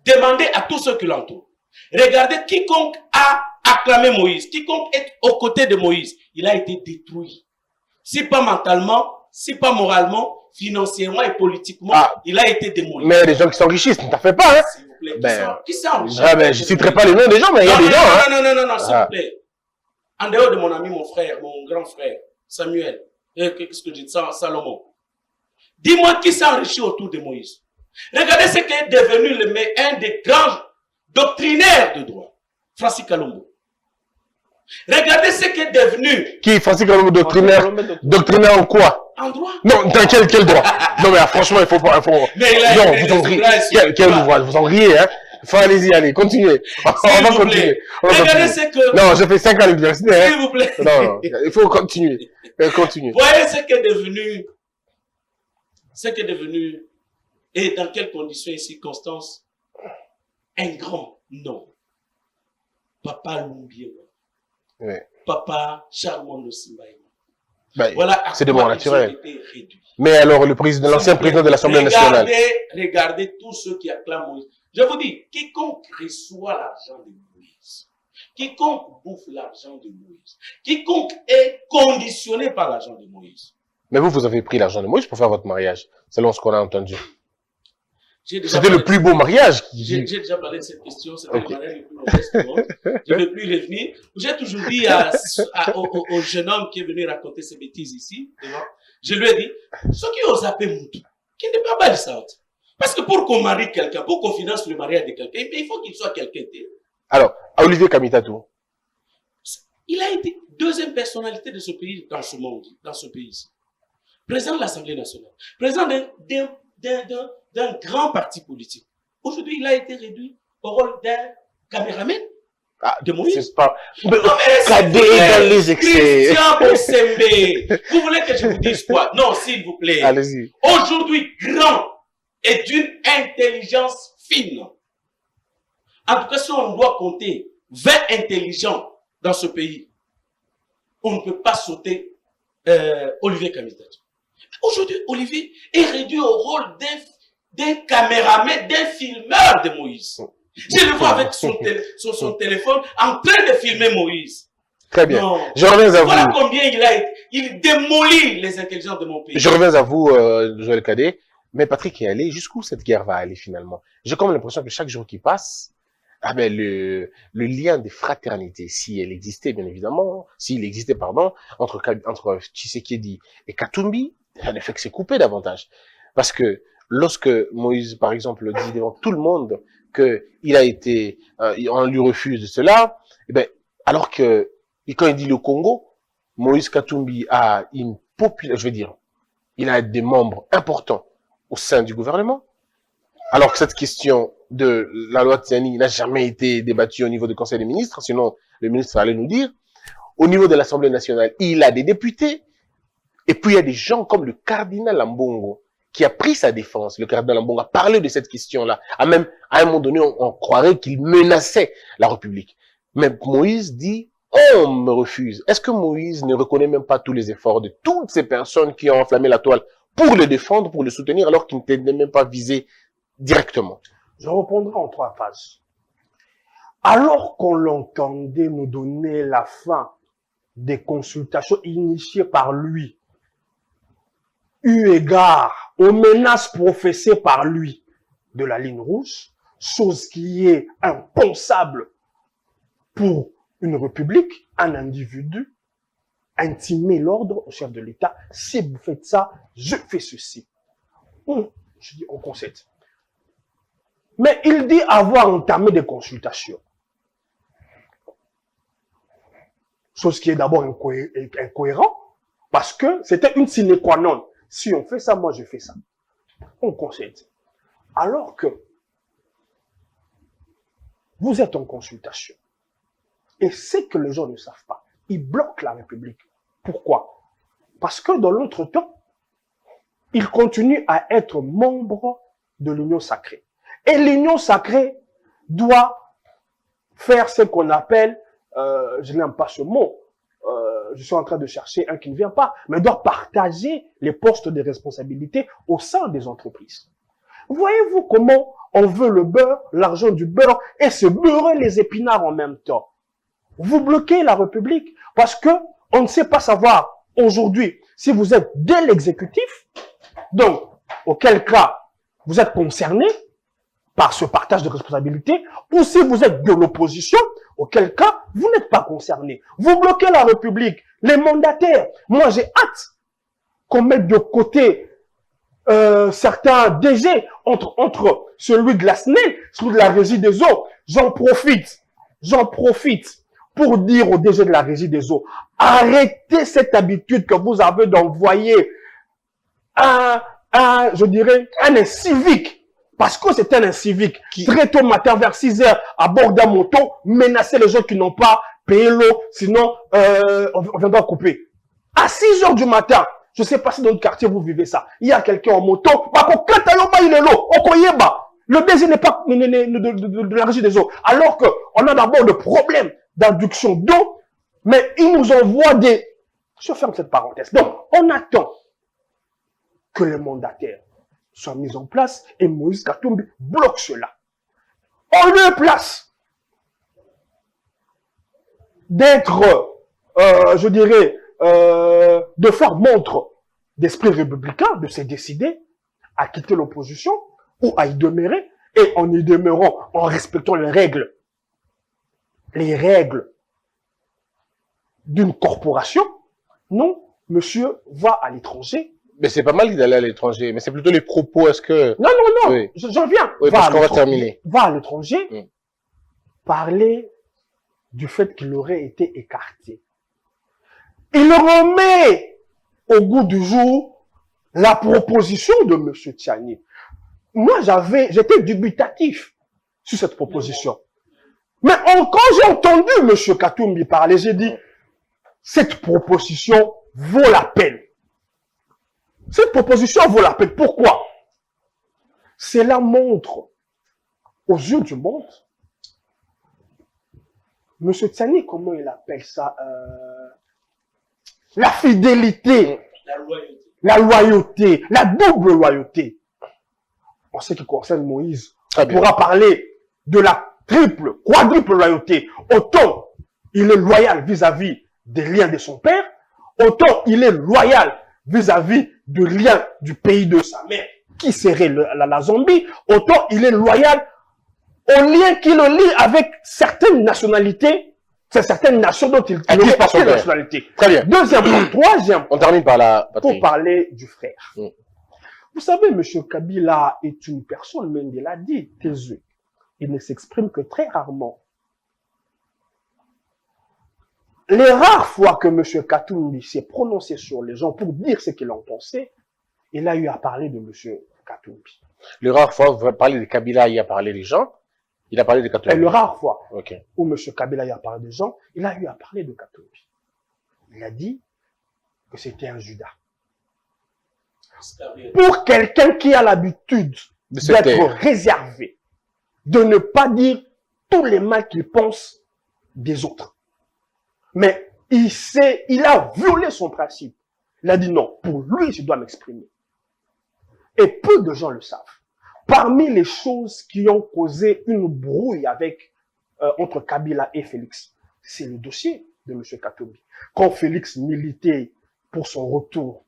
Demandez à tous ceux qui l'entourent. Regardez quiconque a acclamé Moïse, quiconque est aux côtés de Moïse, il a été détruit. Si pas mentalement, si pas moralement, financièrement et politiquement, il a été démoli. Mais les gens qui s'enrichissent, ne t'en fais pas, hein? S'il vous plaît, qui je s'enrichit? citerai pas les noms des gens, mais il y a des gens, Non, s'il vous plaît. En dehors de mon ami, mon frère, mon grand frère, Samuel, qu'est-ce que je dis, Salomon. Dis-moi qui s'est enrichi autour de Moïse. Regardez ce qu'est devenu un des grands doctrinaires de droit, Francis Kalombo. Regardez ce qu'est devenu. Qui, Francis Kalombo, doctrinaire? Doctrinaire en quoi? En droit. Non, dans quel droit? Non, mais franchement, il faut pas, Mais il a non, écrit vous en des riez. ouvrages sur Quel le droit. ouvrage? Vous en riez, hein? Allez, continuez. On va continuer. Regardez ce que... Non, j'ai fait 5 ans à l'université, hein? S'il vous plaît. Non, il faut continuer. Continuez. Voyez ce qu'est devenu, et dans quelles conditions et circonstances un grand nom. Papa Lumbiema. Oui. Papa Charmando Simbaïma. Ben, Voilà c'est de mort quoi ils ont naturel. été réduits. Mais alors, l'ancien président de l'Assemblée nationale. Regardez tous ceux qui acclament Moïse. Je vous dis, quiconque reçoit l'argent de Moïse, quiconque bouffe l'argent de Moïse, quiconque est conditionné par l'argent de Moïse. Mais vous avez pris l'argent de Moïse pour faire votre mariage, selon ce qu'on a entendu. C'était le plus beau mariage. J'ai déjà parlé de cette question, c'était Okay. le mariage le plus modeste du monde. Je ne vais plus revenir. J'ai toujours dit au jeune homme qui est venu raconter ces bêtises ici, devant, je lui ai dit, ceux qui osent appeler Moutou, qui ne peut pas de ça. Parce que pour qu'on marie quelqu'un, pour qu'on finance le mariage de quelqu'un, il faut qu'il soit quelqu'un. Alors, Olivier Kamitatou. Il a été deuxième personnalité de ce pays dans ce monde, dans ce pays. Président de l'Assemblée nationale, président d'un grand parti politique. Aujourd'hui, il a été réduit au rôle d'un caméraman de Moïse. C'est pas... Non, mais Cadet dans les excès. Christian Boussembe, vous voulez que je vous dise quoi? Non, s'il vous plaît. Allez-y. Aujourd'hui, grand et d'une intelligence fine. En tout cas, si on doit compter 20 intelligents dans ce pays, on ne peut pas sauter Olivier Kamitatou. Aujourd'hui, Olivier est réduit au rôle d'un caméraman, d'un filmeur de Moïse. Je le vois avec son téléphone en train de filmer Moïse. Très bien. Non. Je reviens à Voilà vous. combien il démolit les intelligences de mon pays. Je reviens à vous, Joël Cadet. Mais Patrick est allé, jusqu'où cette guerre va aller finalement? J'ai comme l'impression que chaque jour qui passe, ah ben le lien de fraternité, si elle existait bien évidemment, s'il existait pardon, entre Tshisekedi et Katumbi, ça ne fait que s'est coupé davantage. Parce que lorsque Moïse, par exemple, dit devant tout le monde que il a été, on lui refuse de cela, eh ben alors que quand il dit le Congo, Moïse Katumbi a une population, je veux dire, il a des membres importants au sein du gouvernement, alors que cette question de la loi Tiani n'a jamais été débattue au niveau du Conseil des ministres, sinon le ministre allait nous dire. Au niveau de l'Assemblée nationale, il a des députés, et puis il y a des gens comme le cardinal Lambongo, qui a pris sa défense. Le cardinal Lambongo a parlé de cette question-là. À un moment donné, on croirait qu'il menaçait la République. Mais Moïse dit, on me refuse. Est-ce que Moïse ne reconnaît même pas tous les efforts de toutes ces personnes qui ont enflammé la toile pour le défendre, pour le soutenir, alors qu'il n'était même pas visé directement? Je répondrai en 3 phases. Alors qu'on l'entendait nous donner la fin des consultations initiées par lui, eu égard aux menaces professées par lui de la ligne rouge, chose qui est impensable pour une république, un individu, intimer l'ordre au chef de l'État. Si vous faites ça, je fais ceci. Je dis, on concède. Mais il dit avoir entamé des consultations. Chose qui est d'abord incohérent, parce que c'était une sine qua non. Si on fait ça, moi je fais ça. On concède. Alors que vous êtes en consultation, et c'est que les gens ne savent pas, ils bloquent la République. Pourquoi? Parce que dans l'entretemps, ils continuent à être membres de l'Union sacrée. Et l'Union sacrée doit faire ce qu'on appelle, je n'aime pas ce mot, je suis en train de chercher un qui ne vient pas, mais doit partager les postes de responsabilité au sein des entreprises. Voyez-vous comment on veut le beurre, l'argent du beurre, et se beurrer les épinards en même temps? Vous bloquez la République parce que on ne sait pas savoir aujourd'hui si vous êtes de l'exécutif, donc auquel cas vous êtes concerné par ce partage de responsabilité, ou si vous êtes de l'opposition, auquel cas vous n'êtes pas concerné. Vous bloquez la République, les mandataires. Moi j'ai hâte qu'on mette de côté certains DG entre celui de la SNEL, celui de la Régie des eaux. J'en profite pour dire au DG de la Régie des eaux, arrêtez cette habitude que vous avez d'envoyer un civique, parce que c'est un civique qui, très tôt matin, vers 6 heures, à bord d'un moto, menacer les gens qui n'ont pas payé l'eau, sinon on viendra couper. À 6 heures du matin, je ne sais pas si dans notre quartier vous vivez ça, il y a quelqu'un en moto, Le DG n'est pas de la régie des eaux. Alors qu'on a d'abord des problèmes d'induction d'eau, mais il nous envoie des... Je ferme cette parenthèse. Donc, on attend que les mandataires soient mis en place et Moïse Katumbi bloque cela. En lieu place d'être, je dirais, de faire montre d'esprit républicain, de se décider à quitter l'opposition ou à y demeurer, et en y demeurant, en respectant les règles d'une corporation, non, monsieur va à l'étranger. Mais c'est pas mal d'aller à l'étranger, mais c'est plutôt les propos, est-ce que... Non, Oui. j'en viens. Oui, parce qu'on va terminer. Va à l'étranger, parler du fait qu'il aurait été écarté. Il remet au goût du jour la proposition de M. Tchani. Moi, j'étais dubitatif sur cette proposition. Mais quand j'ai entendu M. Katumbi parler, j'ai dit, cette proposition vaut la peine. Cette proposition vaut la peine. Pourquoi? Cela montre aux yeux du monde, M. Tchani, comment il appelle ça, la fidélité, la loyauté, la double loyauté. En ce qui concerne Moïse, on pourra parler de la triple, quadruple loyauté. Autant il est loyal vis-à-vis des liens de son père, autant il est loyal vis-à-vis du lien du pays de sa mère, qui serait la Zambie, autant il est loyal au lien qui le lie avec certaines nationalités, c'est certaines nations dont il aurait pas la nationalité. Très bien. Deuxième point. Troisième On termine par là, Patrick. pour parler du frère. Vous savez, M. Kabila est une personne, Mendela dit, taiseux. Il ne s'exprime que très rarement. Les rares fois que M. Katumbi s'est prononcé sur les gens pour dire ce qu'il en pensait, il a eu à parler de M. Katumbi. Les rares fois, vous parlez de Kabila, il a parlé des gens, il a parlé de Katumbi. Et le rare fois Okay. où M. Kabila a parlé des gens, il a eu à parler de Katumbi. Il a dit que c'était un Judas. Pour quelqu'un qui a l'habitude d'être réservé, de ne pas dire tous les mal qu'il pense des autres. Mais il a violé son principe. Il a dit non, pour lui, je dois m'exprimer. Et peu de gens le savent. Parmi les choses qui ont causé une brouille entre Kabila et Félix, c'est le dossier de M. Katumbi. Quand Félix militait pour son retour,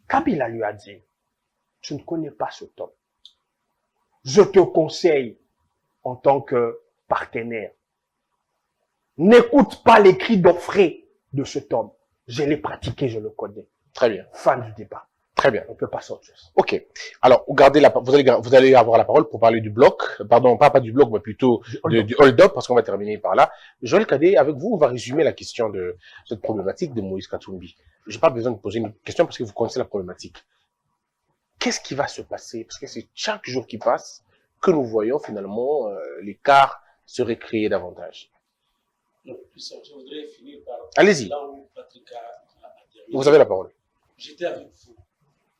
Kabila lui a dit, tu ne connais pas cet homme. Je te conseille, en tant que partenaire, n'écoute pas les cris d'Offré de cet homme. Je l'ai pratiqué, je le connais. Très bien. Fin du débat. Très bien. On peut passer à autre chose. Ok. Alors, vous allez avoir la parole pour parler du bloc. Pardon, pas du bloc, mais plutôt du hold-up, parce qu'on va terminer par là. Joël Cadet, avec vous, on va résumer la question de cette problématique de Moïse Katumbi. J'ai pas besoin de poser une question parce que vous connaissez la problématique. Qu'est-ce qui va se passer? Parce que c'est chaque jour qui passe que nous voyons finalement l'écart se récréer davantage. Non, je voudrais finir par... Allez-y. Là où Patrick a terminé. Vous avez la parole. J'étais avec vous,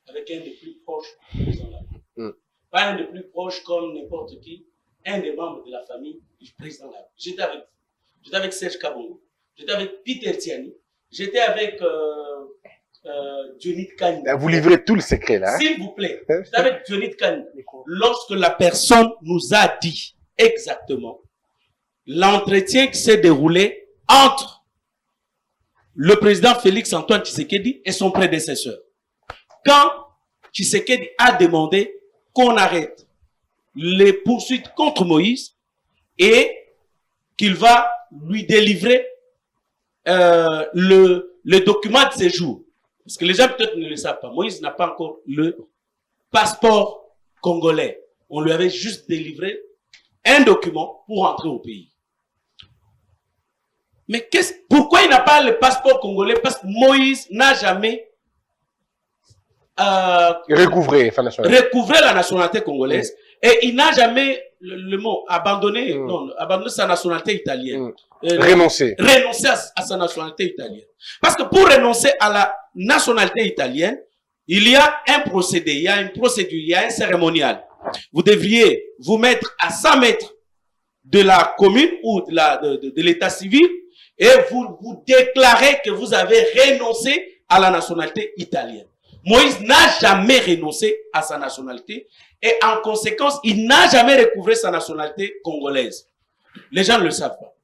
avec un des plus proches du président de la République. Pas un des plus proches comme n'importe qui, un des membres de la famille du président de la République. J'étais avec vous. J'étais avec Serge Kabongo. J'étais avec Peter Tiani. J'étais avec Dionit Kani. Vous livrez tout le secret là. Hein? S'il vous plaît. J'étais avec Dionit Kani. Lorsque la personne nous a dit exactement l'entretien qui s'est déroulé entre le président Félix Antoine Tshisekedi et son prédécesseur. Quand Tshisekedi a demandé qu'on arrête les poursuites contre Moïse et qu'il va lui délivrer le document de séjour. Parce que les gens peut-être ne le savent pas. Moïse n'a pas encore le passeport congolais. On lui avait juste délivré un document pour entrer au pays. Mais pourquoi il n'a pas le passeport congolais? Parce que Moïse n'a jamais recouvré la nationalité congolaise et il n'a jamais le mot abandonné sa nationalité italienne. Renoncer à sa nationalité italienne. Parce que pour renoncer à la nationalité italienne, il y a un procédé, il y a une procédure, il y a un cérémonial. Vous devriez vous mettre à 100 mètres de la commune ou de l'état civil et vous déclarez que vous avez renoncé à la nationalité italienne. Moïse n'a jamais renoncé à sa nationalité et en conséquence, il n'a jamais recouvré sa nationalité congolaise. Les gens ne le savent pas.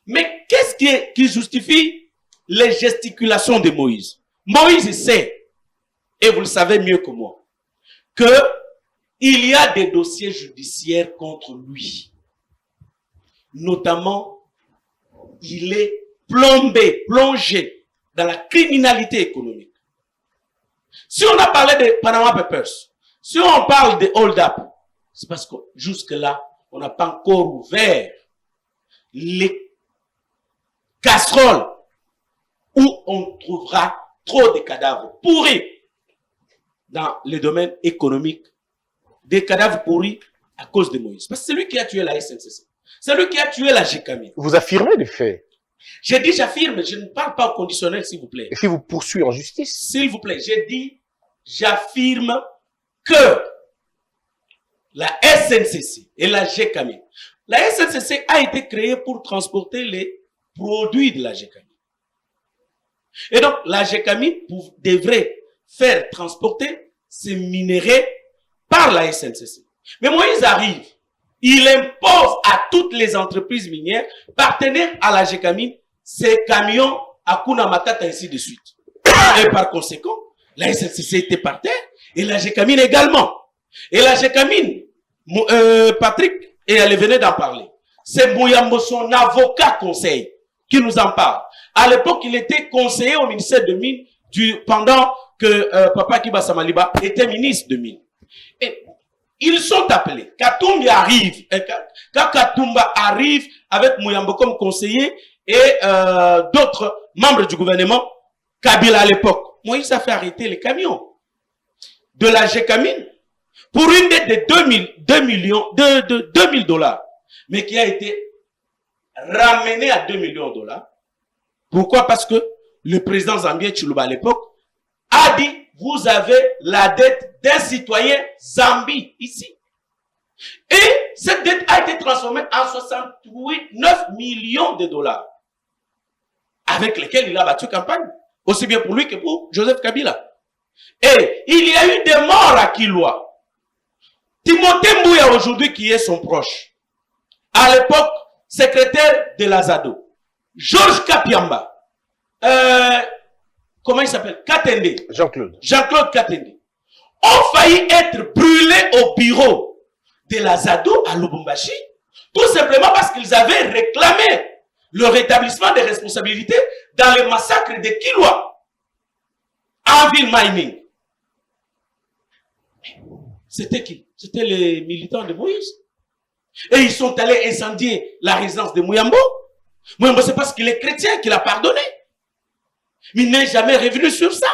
Mais qu'est-ce qui justifie les gesticulations de Moïse? Moïse sait, et vous le savez mieux que moi, que il y a des dossiers judiciaires contre lui. Notamment, il est plongé dans la criminalité économique. Si on a parlé de Panama Papers, si on parle de hold up, c'est parce que jusque-là, on n'a pas encore ouvert les casseroles où on trouvera trop de cadavres pourris dans le domaine économique. Des cadavres pourris à cause de Moïse. Parce que c'est lui qui a tué la SNCC. C'est lui qui a tué la GECAMI. Vous affirmez des faits. J'ai dit j'affirme, je ne parle pas au conditionnel, s'il vous plaît. Et si vous poursuivez en justice? S'il vous plaît, j'ai dit j'affirme que la SNCC et la GECAMI. La SNCC a été créée pour transporter les produits de la GECAMI. Et donc, la GECAMI devrait faire transporter ces minéraux par la SNCC. Mais Moïse arrive, il impose à toutes les entreprises minières partenaires à la GECAMI ces camions à Kuna Matata, ainsi de suite. Et par conséquent, la SNCC était par terre et la GECAMI également. Et la GECAMI, Patrick, et elle venait d'en parler. C'est Mouyambo, son avocat conseil, qui nous en parle. À l'époque, il était conseiller au ministère de Mines pendant que Papa Kiba Samaliba était ministre de Mines. Et ils sont appelés. Katumbi arrive. Quand Katumba arrive avec Mouyambo comme conseiller et d'autres membres du gouvernement, Kabila à l'époque, Moïse a fait arrêter les camions de la GECAMI pour une dette de 2 000 $, mais qui a été ramenée à 2 millions $. Pourquoi? Parce que le président Zambien Chiluba à l'époque a dit, vous avez la dette d'un citoyen Zambie ici. Et cette dette a été transformée en 9 millions $, avec lesquels il a battu campagne, aussi bien pour lui que pour Joseph Kabila. Et il y a eu des morts à Kilwa. Timothée Mbouya aujourd'hui qui est son proche, à l'époque secrétaire de l'Azado, Georges Kapiamba, comment il s'appelle, Katende, Jean-Claude Katende, ont failli être brûlés au bureau de l'Azado à Lubumbashi, tout simplement parce qu'ils avaient réclamé le rétablissement des responsabilités dans le massacre de Kilwa, en ville mining. C'était qui? C'était les militants de Moïse. Et ils sont allés incendier la résidence de Mouyambo. Mouyambo, c'est parce qu'il est chrétien qu'il a pardonné. Mais il n'est jamais revenu sur ça.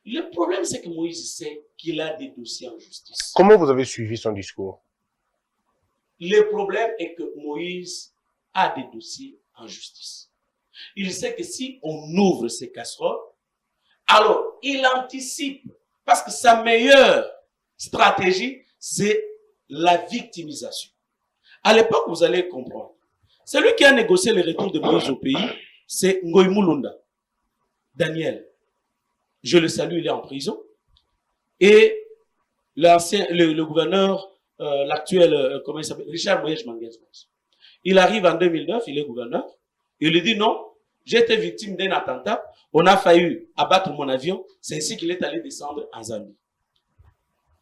Le problème, c'est que Moïse sait qu'il a des dossiers en justice. Comment vous avez suivi son discours? Le problème est que Moïse a des dossiers en justice. Il sait que si on ouvre ces casseroles, alors il anticipe. Parce que sa meilleure stratégie, c'est la victimisation. À l'époque, vous allez comprendre. Celui qui a négocié le retour de Moïse au pays, c'est Ngoï Mulunda. Daniel. Je le salue, il est en prison. Et le gouverneur, l'actuel, comment il s'appelle? Richard Moïse Manguez. Il arrive en 2009, il est gouverneur. Il lui dit non, j'ai été victime d'un attentat. On a failli abattre mon avion. C'est ainsi qu'il est allé descendre en Zambie.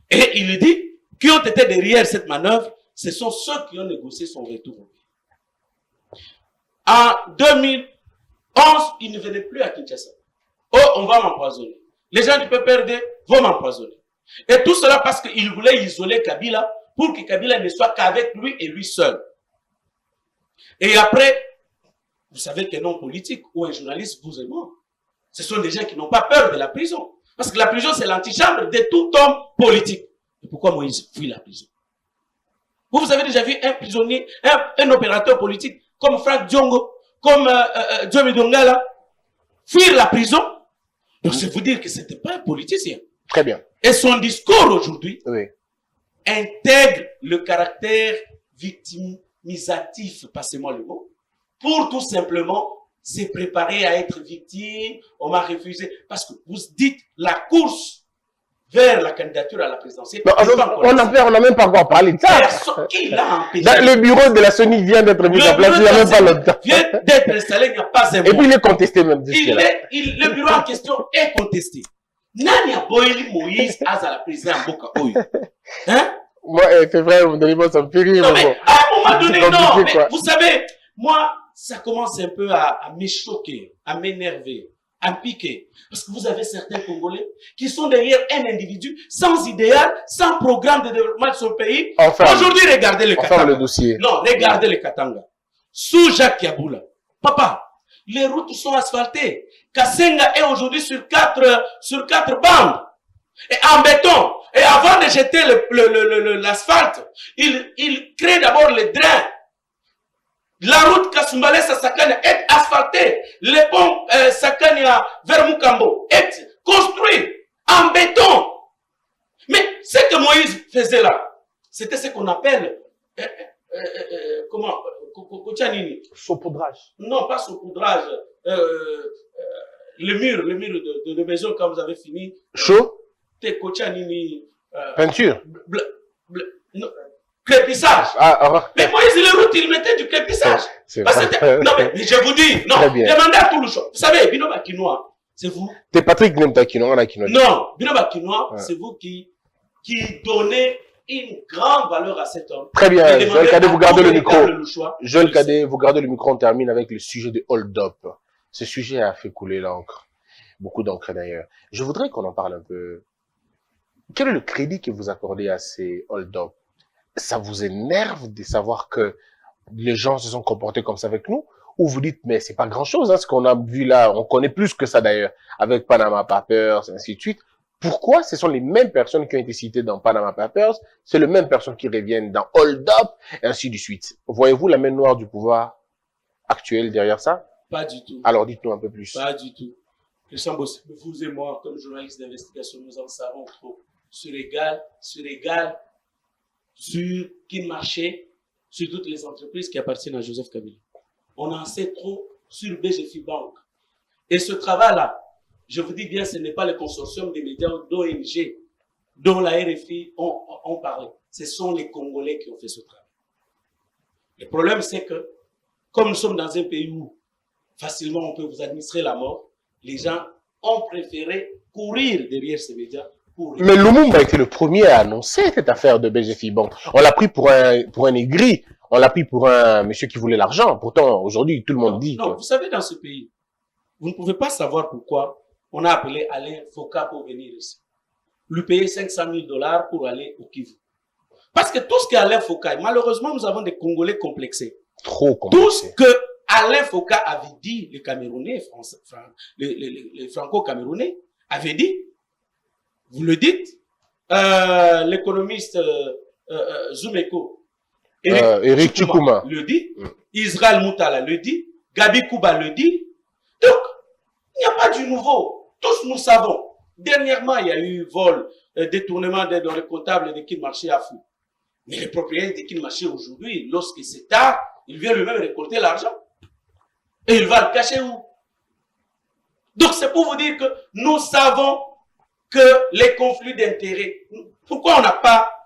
Et il lui dit, qui ont été derrière cette manœuvre, ce sont ceux qui ont négocié son retour au pays. En 2011, il ne venait plus à Kinshasa. Oh, on va m'empoisonner. Les gens du PPRD vont m'empoisonner. Et tout cela parce qu'il voulait isoler Kabila pour que Kabila ne soit qu'avec lui et lui seul. Et après, vous savez qu'un homme politique ou un journaliste, vous et moi, ce sont des gens qui n'ont pas peur de la prison. Parce que la prison, c'est l'antichambre de tout homme politique. Et pourquoi Moïse fuit la prison? Vous avez déjà vu un prisonnier, un opérateur politique, comme Franck Diongo, comme Djomé Dongala, fuir la prison? Donc, c'est vous dire que ce n'était pas un politicien. Très bien. Et son discours aujourd'hui Oui. intègre le caractère victimisatif, passez-moi le mot, pour tout simplement se préparer à être victime, on m'a refusé. Parce que vous dites la course vers la candidature à la présidentielle. Non, on n'a même pas encore parlé de ça. Personne qui l'a empêché. Le bureau de la SONI vient d'être mis en place il n'y a même pas longtemps. Vient d'être installé, il n'y a pas un mois. Et puis il est contesté même. Le bureau en question est contesté. Nani a boyli Moïse à la présidence Boka Oyo. Hein? Moi, c'est vrai, vous me donnez pas, ça me fait rire. Non, mais à un moment donné, non. Mais quoi. vous savez, moi, ça commence un peu à me choquer, à m'énerver, à me piquer. Parce que vous avez certains Congolais qui sont derrière un individu sans idéal, sans programme de développement de son pays. Enfin, aujourd'hui, regardez le Katanga. le dossier. Non, regardez le Katanga. Sous Jacques Yaboula. Papa, les routes sont asphaltées. Kassenga est aujourd'hui sur quatre bandes. Et en béton. Et avant de jeter l'asphalte, il crée d'abord les drains. La route Kasumbalesa-Sakania est asphaltée. Le pont Sakania vers Mukambo est construit en béton. Mais ce que Moïse faisait là, c'était ce qu'on appelle comment saupoudrage. Non, pas saupoudrage. Le mur de maison quand vous avez fini. Chaud. Peinture. Crépissage. Mais Moïse, les routes, il mettait du crépissage. Non, mais je vous dis, non, demandez à tout le choix. Vous savez, Binoba Kinois, c'est vous. C'est Patrick Nemta Kinois, non, Binoba Kinois, c'est vous qui donnez une grande valeur à cet homme. Très bien, Joël Cadet, vous gardez le micro. Joël Cadet, vous gardez le micro, on termine avec le sujet de hold-up. Ce sujet a fait couler l'encre. Beaucoup d'encre d'ailleurs. Je voudrais qu'on en parle un peu. Quel est le crédit que vous accordez à ces hold-up? Ça vous énerve de savoir que les gens se sont comportés comme ça avec nous? Ou vous dites, mais c'est pas grand chose, hein, ce qu'on a vu là, on connaît plus que ça d'ailleurs, avec Panama Papers, ainsi de suite. Pourquoi ce sont les mêmes personnes qui ont été citées dans Panama Papers, c'est les mêmes personnes qui reviennent dans Hold Up, et ainsi de suite? Voyez-vous la main noire du pouvoir actuel derrière ça? Pas du tout. Alors dites-nous un peu plus. Pas du tout. Vous et moi, comme journalistes d'investigation, nous en savons trop. Sur qui marchait sur toutes les entreprises qui appartiennent à Joseph Kabila. On en sait trop sur BGFI Bank. Et ce travail-là, je vous dis bien, ce n'est pas le consortium des médias d'ONG dont la RFI ont parlé. Ce sont les Congolais qui ont fait ce travail. Le problème, c'est que, comme nous sommes dans un pays où facilement on peut vous administrer la mort, les gens ont préféré courir derrière ces médias. Mais Lumumba a été le premier à annoncer cette affaire de BGFI Bank. On l'a pris pour un aigri. On l'a pris pour un monsieur qui voulait l'argent. Pourtant, aujourd'hui, tout le monde dit. Non, vous savez, dans ce pays, vous ne pouvez pas savoir pourquoi on a appelé Alain Foka pour venir ici. Lui payer 500 000 $ pour aller au Kivu. Parce que tout ce qu'Alain Foka, malheureusement, nous avons des Congolais complexés. Trop complexés. Tout ce que Alain Foka avait dit, les Camerounais, les Franco-Camerounais, avait dit, vous le dites, l'économiste Zoumeko, Eric Chikuma le dit, Israël Moutala le dit, Gabi Kouba le dit. Donc, il n'y a pas du nouveau. Tous nous savons. Dernièrement, il y a eu vol, détournement dans le comptable de Kinmarché à Fou. Mais le propriétaire de Kinmarché aujourd'hui, lorsque c'est tard, il vient lui-même récolter l'argent. Et il va le cacher où? Donc, c'est pour vous dire que nous savons que les conflits d'intérêts, pourquoi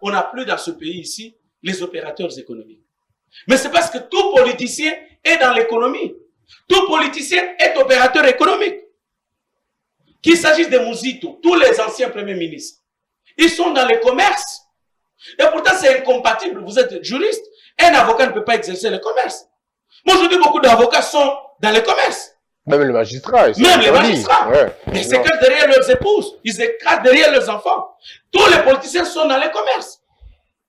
on n'a plus dans ce pays ici les opérateurs économiques? Mais c'est parce que tout politicien est dans l'économie. Tout politicien est opérateur économique. Qu'il s'agisse de Mouzito, tous les anciens premiers ministres, ils sont dans le commerce. Et pourtant, c'est incompatible. Vous êtes juriste. Un avocat ne peut pas exercer le commerce. Moi, je dis beaucoup d'avocats sont dans le commerce. Même les magistrats. Même les magistrats. Ouais. Ils se cachent derrière leurs épouses. Ils se cachent derrière leurs enfants. Tous les politiciens sont dans les commerces.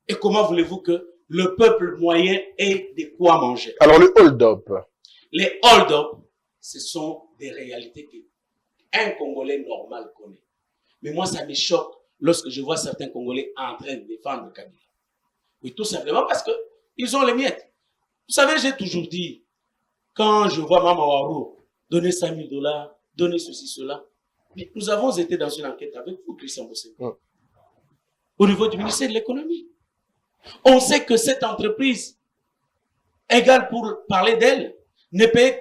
Et comment voulez-vous que le peuple moyen ait de quoi manger? Alors, le hold-up. Les hold-up, ce sont des réalités qu'un Congolais normal connaît. Mais moi, ça me choque lorsque je vois certains Congolais en train de défendre Kabila. Oui, tout simplement parce qu'ils ont les miettes. Vous savez, j'ai toujours dit, quand je vois Mama Warou donner 5 000 $, donner ceci, cela, Nous avons été dans une enquête avec vous, Christian Bossé, au niveau du ministère de l'économie. On sait que cette entreprise, égale pour parler d'elle, ne payait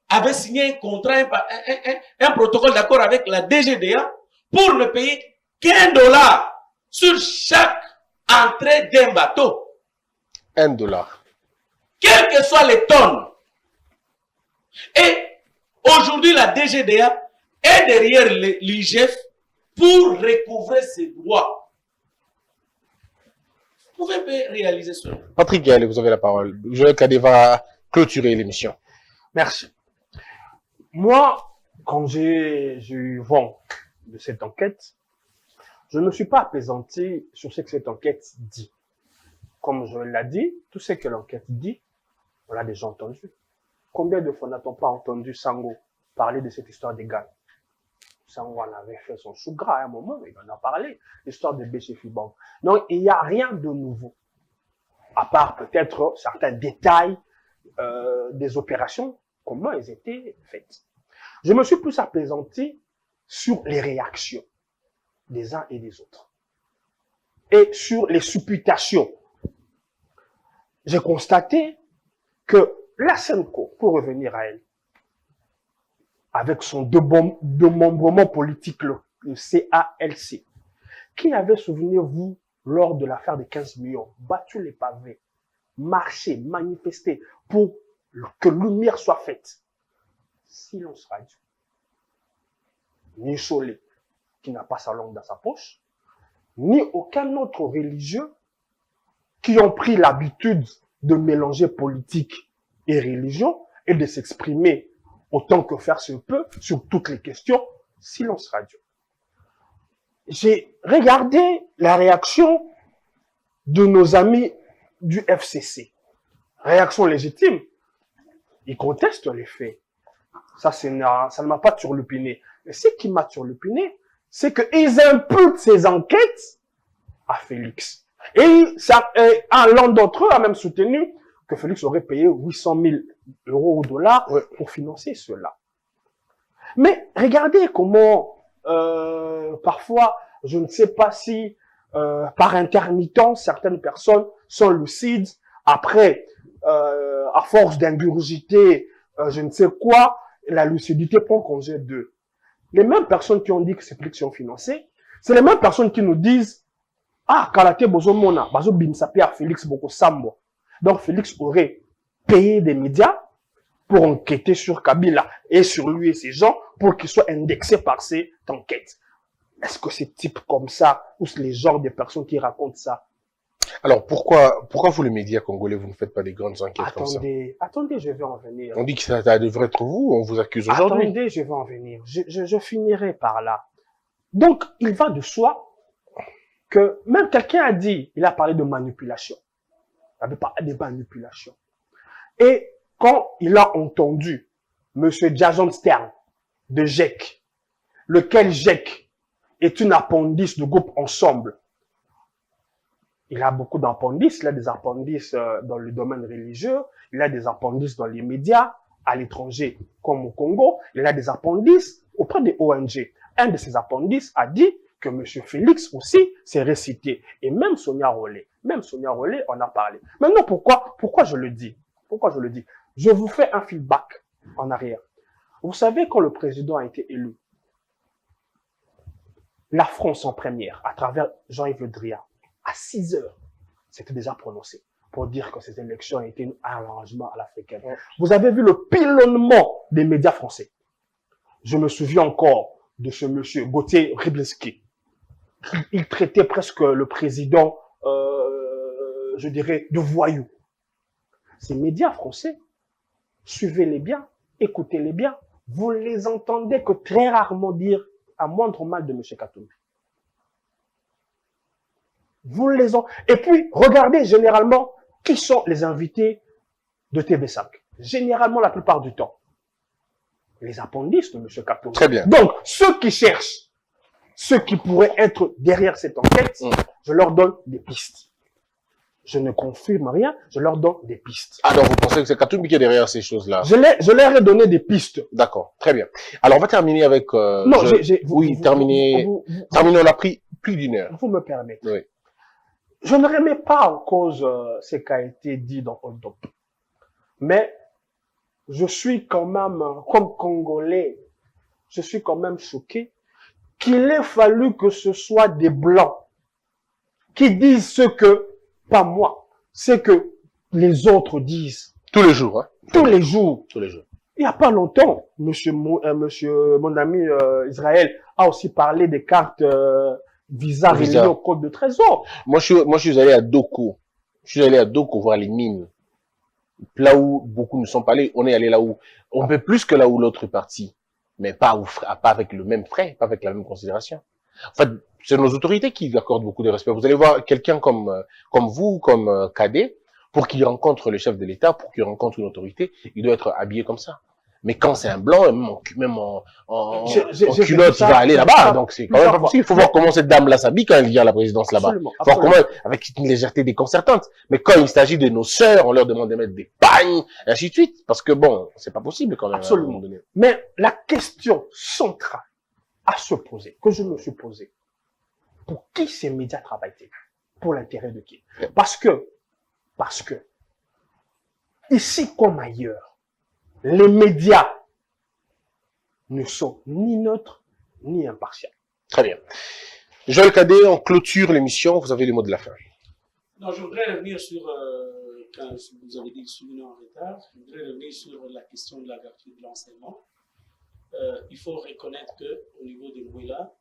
avait signé un contrat, un protocole d'accord avec la DGDA pour ne payer $1 sur chaque entrée d'un bateau. $1. Quelles que soient les tonnes. Et aujourd'hui, la DGDA est derrière l'IGF pour recouvrer ses droits. Vous pouvez réaliser cela. Patrick Yali, vous avez la parole. Joël Cadet va clôturer l'émission. Merci. Moi, quand j'ai eu vent de cette enquête, je ne me suis pas apaisanté sur ce que cette enquête dit. Comme je l'ai dit, tout ce que l'enquête dit, on l'a déjà entendu. Combien de fois n'a-t-on pas entendu Sango parler de cette histoire des gangs? Sango en avait fait son sous-gras à un moment, il en a parlé, l'histoire de BCFI Bank. Donc, il n'y a rien de nouveau, à part peut-être certains détails des opérations, comment elles étaient faites. Je me suis plus apaisanté sur les réactions des uns et des autres. Et sur les supputations. J'ai constaté que la SENCO, pour revenir à elle, avec son démembrement politique, le CALC, qui avait, souvenez-vous, lors de l'affaire des 15 millions, battu les pavés, marché, manifesté pour que lumière soit faite. Silence radio. Ni Cholé, qui n'a pas sa langue dans sa poche, ni aucun autre religieux qui ont pris l'habitude de mélanger politique et religion et de s'exprimer autant que faire se peut sur toutes les questions. Silence radio. J'ai regardé la réaction de nos amis du FCC. Réaction légitime. Ils contestent les faits. Ça ne m'a pas turlupiné. Mais ce qui m'a turlupiné, c'est qu'ils imputent ces enquêtes à Félix. Et l'un d'entre eux a même soutenu que Félix aurait payé 800 000 € ou dollars pour financer cela. Mais regardez comment, parfois, je ne sais pas si, par intermittence, certaines personnes sont lucides. Après, à force d'ingurgiter, je ne sais quoi, la lucidité prend congé d'eux. Les mêmes personnes qui ont dit que ces Félix ont financé, c'est les mêmes personnes qui nous disent ah, Kalate Bozomona, Bazo Bimsapi à Félix Boko Sambo. Donc Félix aurait payé des médias pour enquêter sur Kabila et sur lui et ses gens pour qu'ils soient indexés par cette enquête. Est-ce que ces types comme ça, ou les genres de personnes qui racontent ça? Alors pourquoi vous les médias congolais, vous ne faites pas des grandes enquêtes comme ça? Attendez, je vais en venir. On dit que ça devrait être vous, on vous accuse aujourd'hui. Attendez, je vais en venir. Je finirai par là. Donc, il va de soi que même quelqu'un a dit, il a parlé de manipulation. Il avait parlé de manipulation. Et quand il a entendu M. Jason Stern de GEC, lequel GEC est une appendice du groupe Ensemble, il a beaucoup d'appendices, il a des appendices dans le domaine religieux, il a des appendices dans les médias, à l'étranger comme au Congo, il a des appendices auprès des ONG. Un de ces appendices a dit que M. Félix aussi s'est récité. Et même Sonia Rollet en a parlé. Maintenant, pourquoi je le dis? Pourquoi je le dis? Je vous fais un feedback en arrière. Vous savez, quand le président a été élu, la France en première, à travers Jean-Yves Le Drian, à 6 heures, c'était déjà prononcé pour dire que ces élections étaient un arrangement à l'africaine. Vous avez vu le pilonnement des médias français. Je me souviens encore de ce monsieur Gauthier Riblinski. Il traitait presque le président, je dirais, de voyou. Ces médias français, suivez-les bien, écoutez-les bien, vous les entendez que très rarement dire à moindre mal de M. Katumbi. Vous les en... Et puis, regardez généralement qui sont les invités de TV5. Généralement, la plupart du temps, les appendices de M. Katumbi. Très bien. Donc, ceux qui cherchent, ceux qui pourraient être derrière cette enquête, je leur donne des pistes. je ne confirme rien, je leur donne des pistes. Ah, donc vous pensez que c'est Katumbi qui est derrière ces choses-là? Je leur ai donné des pistes. D'accord, très bien. Alors, on va terminer avec... Non, terminons, on a pris plus d'une heure. Vous me permettez. Oui. Je ne remets pas en cause ce qui a été dit dans Hold Up. Mais je suis quand même, comme Congolais, je suis quand même choqué qu'il ait fallu que ce soit des Blancs qui disent ce que, pas moi, ce que les autres disent. Tous les jours, hein? Tous les jours. Tous les jours. Il n'y a pas longtemps, mon ami Israël a aussi parlé des cartes visa reliées au code de trésor. Moi, je suis allé à Doko. Je suis allé à Doko voir les mines. Là où beaucoup ne sont pas allés, on est allé là où on peut plus que là où l'autre est parti. Mais pas avec le même frais, pas avec la même considération. En fait, c'est nos autorités qui accordent beaucoup de respect. Vous allez voir quelqu'un comme vous, comme Cadet, pour qu'il rencontre le chef de l'État, pour qu'il rencontre une autorité, il doit être habillé comme ça. Mais quand c'est un blanc, même en culotte, il va aller là-bas. Donc c'est quand même pas possible. Il faut voir comment cette dame-là s'habille quand elle vient à la présidence là-bas. Il faut voir comment, avec une légèreté déconcertante. Mais quand il s'agit de nos sœurs, on leur demande de mettre des pagnes, et ainsi de suite. Parce que bon, c'est pas possible quand même. Absolument. À un moment donné. Mais la question centrale à se poser, que je me suis posée, pour qui ces médias travaillent-ils? Pour l'intérêt de qui? Parce que, ici comme ailleurs, les médias ne sont ni neutres, ni impartiaux. Très bien. Joël Cadet, on clôture l'émission. Vous avez les mots de la fin. Non, je voudrais revenir sur, quand vous avez dit que je suis venu en retard, je voudrais revenir sur la question de la gratuité de l'enseignement. Il faut reconnaître qu'au niveau de Mbouila,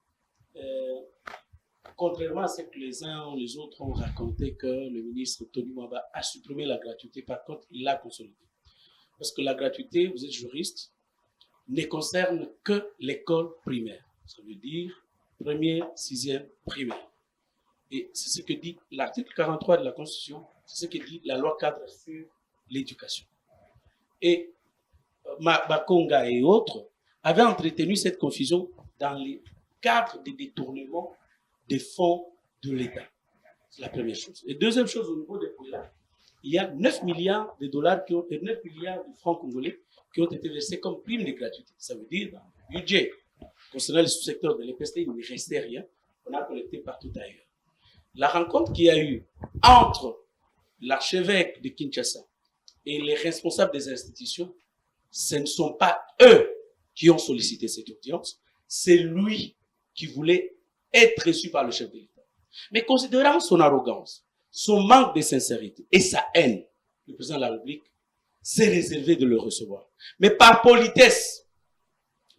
contrairement à ce que les uns ou les autres ont raconté que le ministre Tony Mwaba a supprimé la gratuité, par contre, il l'a consolidée. Parce que la gratuité, vous êtes juriste, ne concerne que l'école primaire. Ça veut dire première, sixième, primaire. Et c'est ce que dit l'article 43 de la Constitution, c'est ce que dit la loi cadre sur l'éducation. Et Bakonga et autres avaient entretenu cette confusion dans les cadres des détournements des fonds de l'État. C'est la première chose. Et deuxième chose, au niveau des POULA, il y a 9 milliards de dollars, 9 milliards de francs congolais qui ont été versés comme prime de gratuité. Ça veut dire, dans le budget concernant le sous-secteur de l'EPST, il ne restait rien. On a collecté partout ailleurs. La rencontre qu'il y a eu entre l'archevêque de Kinshasa et les responsables des institutions, ce ne sont pas eux qui ont sollicité cette audience, c'est lui qui voulait être reçu par le chef de l'État. Mais considérant son arrogance, son manque de sincérité et sa haine, le président de la République s'est réservé de le recevoir. Mais par politesse,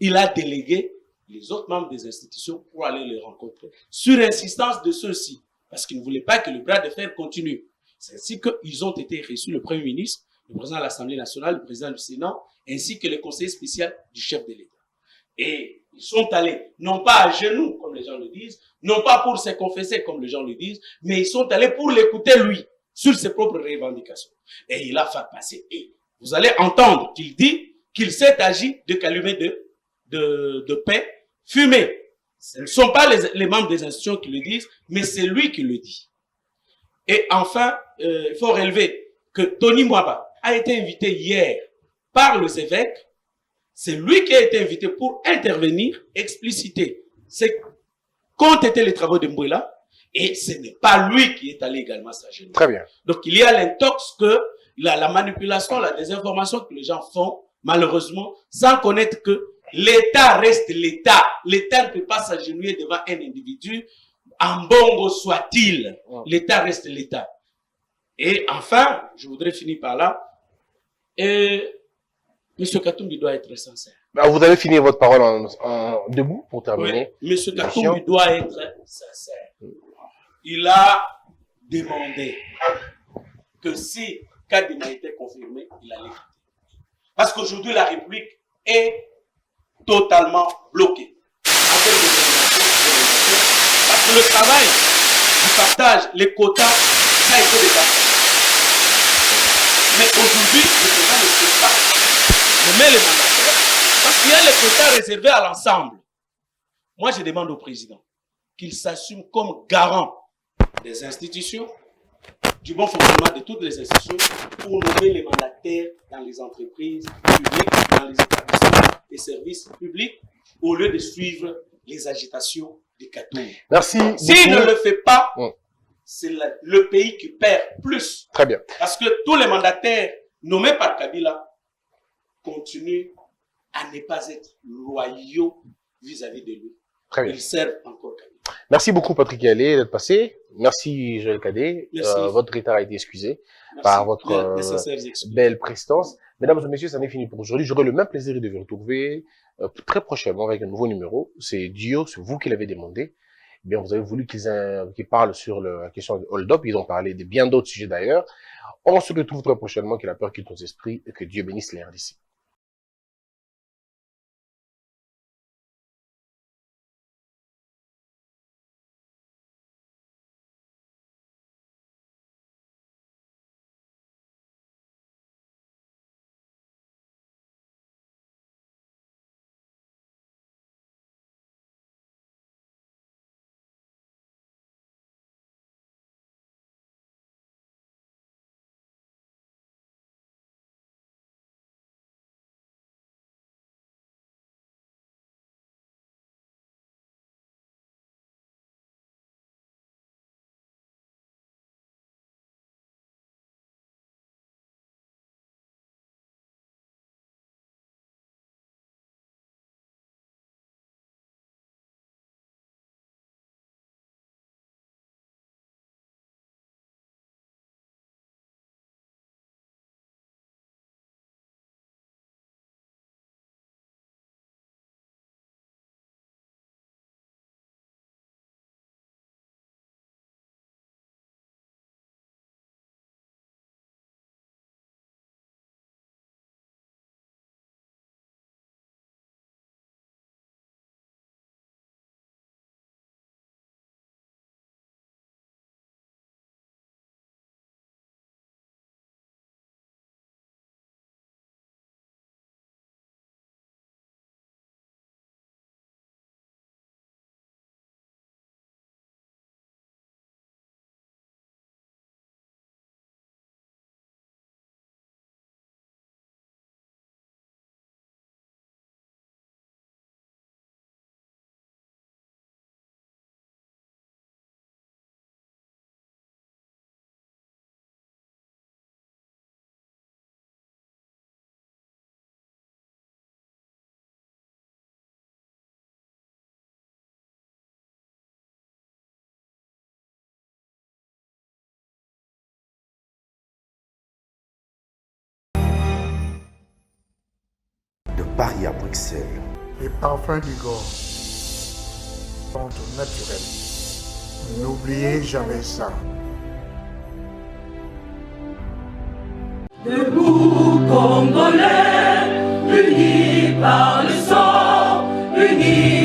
il a délégué les autres membres des institutions pour aller les rencontrer, sur insistance de ceux-ci, parce qu'ils ne voulaient pas que le bras de fer continue. C'est ainsi qu'ils ont été reçus, le Premier ministre, le président de l'Assemblée nationale, le président du Sénat, ainsi que le conseiller spécial du chef de l'État. Et ils sont allés, non pas à genoux, comme les gens le disent, non pas pour se confesser, comme les gens le disent, mais ils sont allés pour l'écouter, lui, sur ses propres revendications. Et il a fait passer. Et vous allez entendre qu'il dit qu'il s'est agi de calumet de paix fumée. Ce ne sont pas les membres des institutions qui le disent, mais c'est lui qui le dit. Et enfin, il faut relever que Tony Mwaba a été invité hier par les évêques. C'est lui qui a été invité pour intervenir, expliciter qu'ont été les travaux de Mbouila, et ce n'est pas lui qui est allé également s'agir. Très bien. Donc il y a l'intox que la manipulation, la désinformation que les gens font, malheureusement, sans connaître que l'État reste l'État. L'État ne peut pas s'agenouiller devant un individu, en bongo soit-il. L'État reste l'État. Et enfin, je voudrais finir par là. M. Katumbi doit être sincère. Vous allez finir votre parole en debout pour terminer. Oui, M. Katumbi doit être sincère. Il a demandé que si Kadima était confirmé, il allait quitter. Parce qu'aujourd'hui, la République est totalement bloquée. Parce que le travail du partage, les quotas, ça a été débattu. Mais aujourd'hui, le président ne sait pas. Mais les mandataires, parce qu'il y a les quotas réservés à l'ensemble. Moi, je demande au président qu'il s'assume comme garant des institutions, du bon fonctionnement de toutes les institutions pour nommer les mandataires dans les entreprises publiques, dans les établissements et services publics, au lieu de suivre les agitations des Katoum. Merci. S'il ne beaucoup. le fait pas, Mm. c'est le pays qui perd plus. Très bien. Parce que tous les mandataires nommés par Kabila continuent à ne pas être loyaux vis-à-vis de lui. Très bien. Ils servent encore Kabila. Merci beaucoup, Patrick Yalé, d'être passé. Merci, Joël Cadet. Merci. Votre retard a été excusé Merci. par votre Les nécessaires excuses. belle prestance. Mesdames et messieurs, ça n'est fini pour aujourd'hui. J'aurai le même plaisir de vous retrouver très prochainement avec un nouveau numéro. C'est Dio, c'est vous qui l'avez demandé. Eh bien, vous avez voulu qu'ils parlent sur la question de hold-up. Ils ont parlé de bien d'autres sujets d'ailleurs. On se retrouve très prochainement. Que la peur quitte nos esprits et que Dieu bénisse les RDC. De Paris à Bruxelles, Les parfums d'Igor sont naturels. N'oubliez jamais ça. Debout Congolais, unis par le sang, unis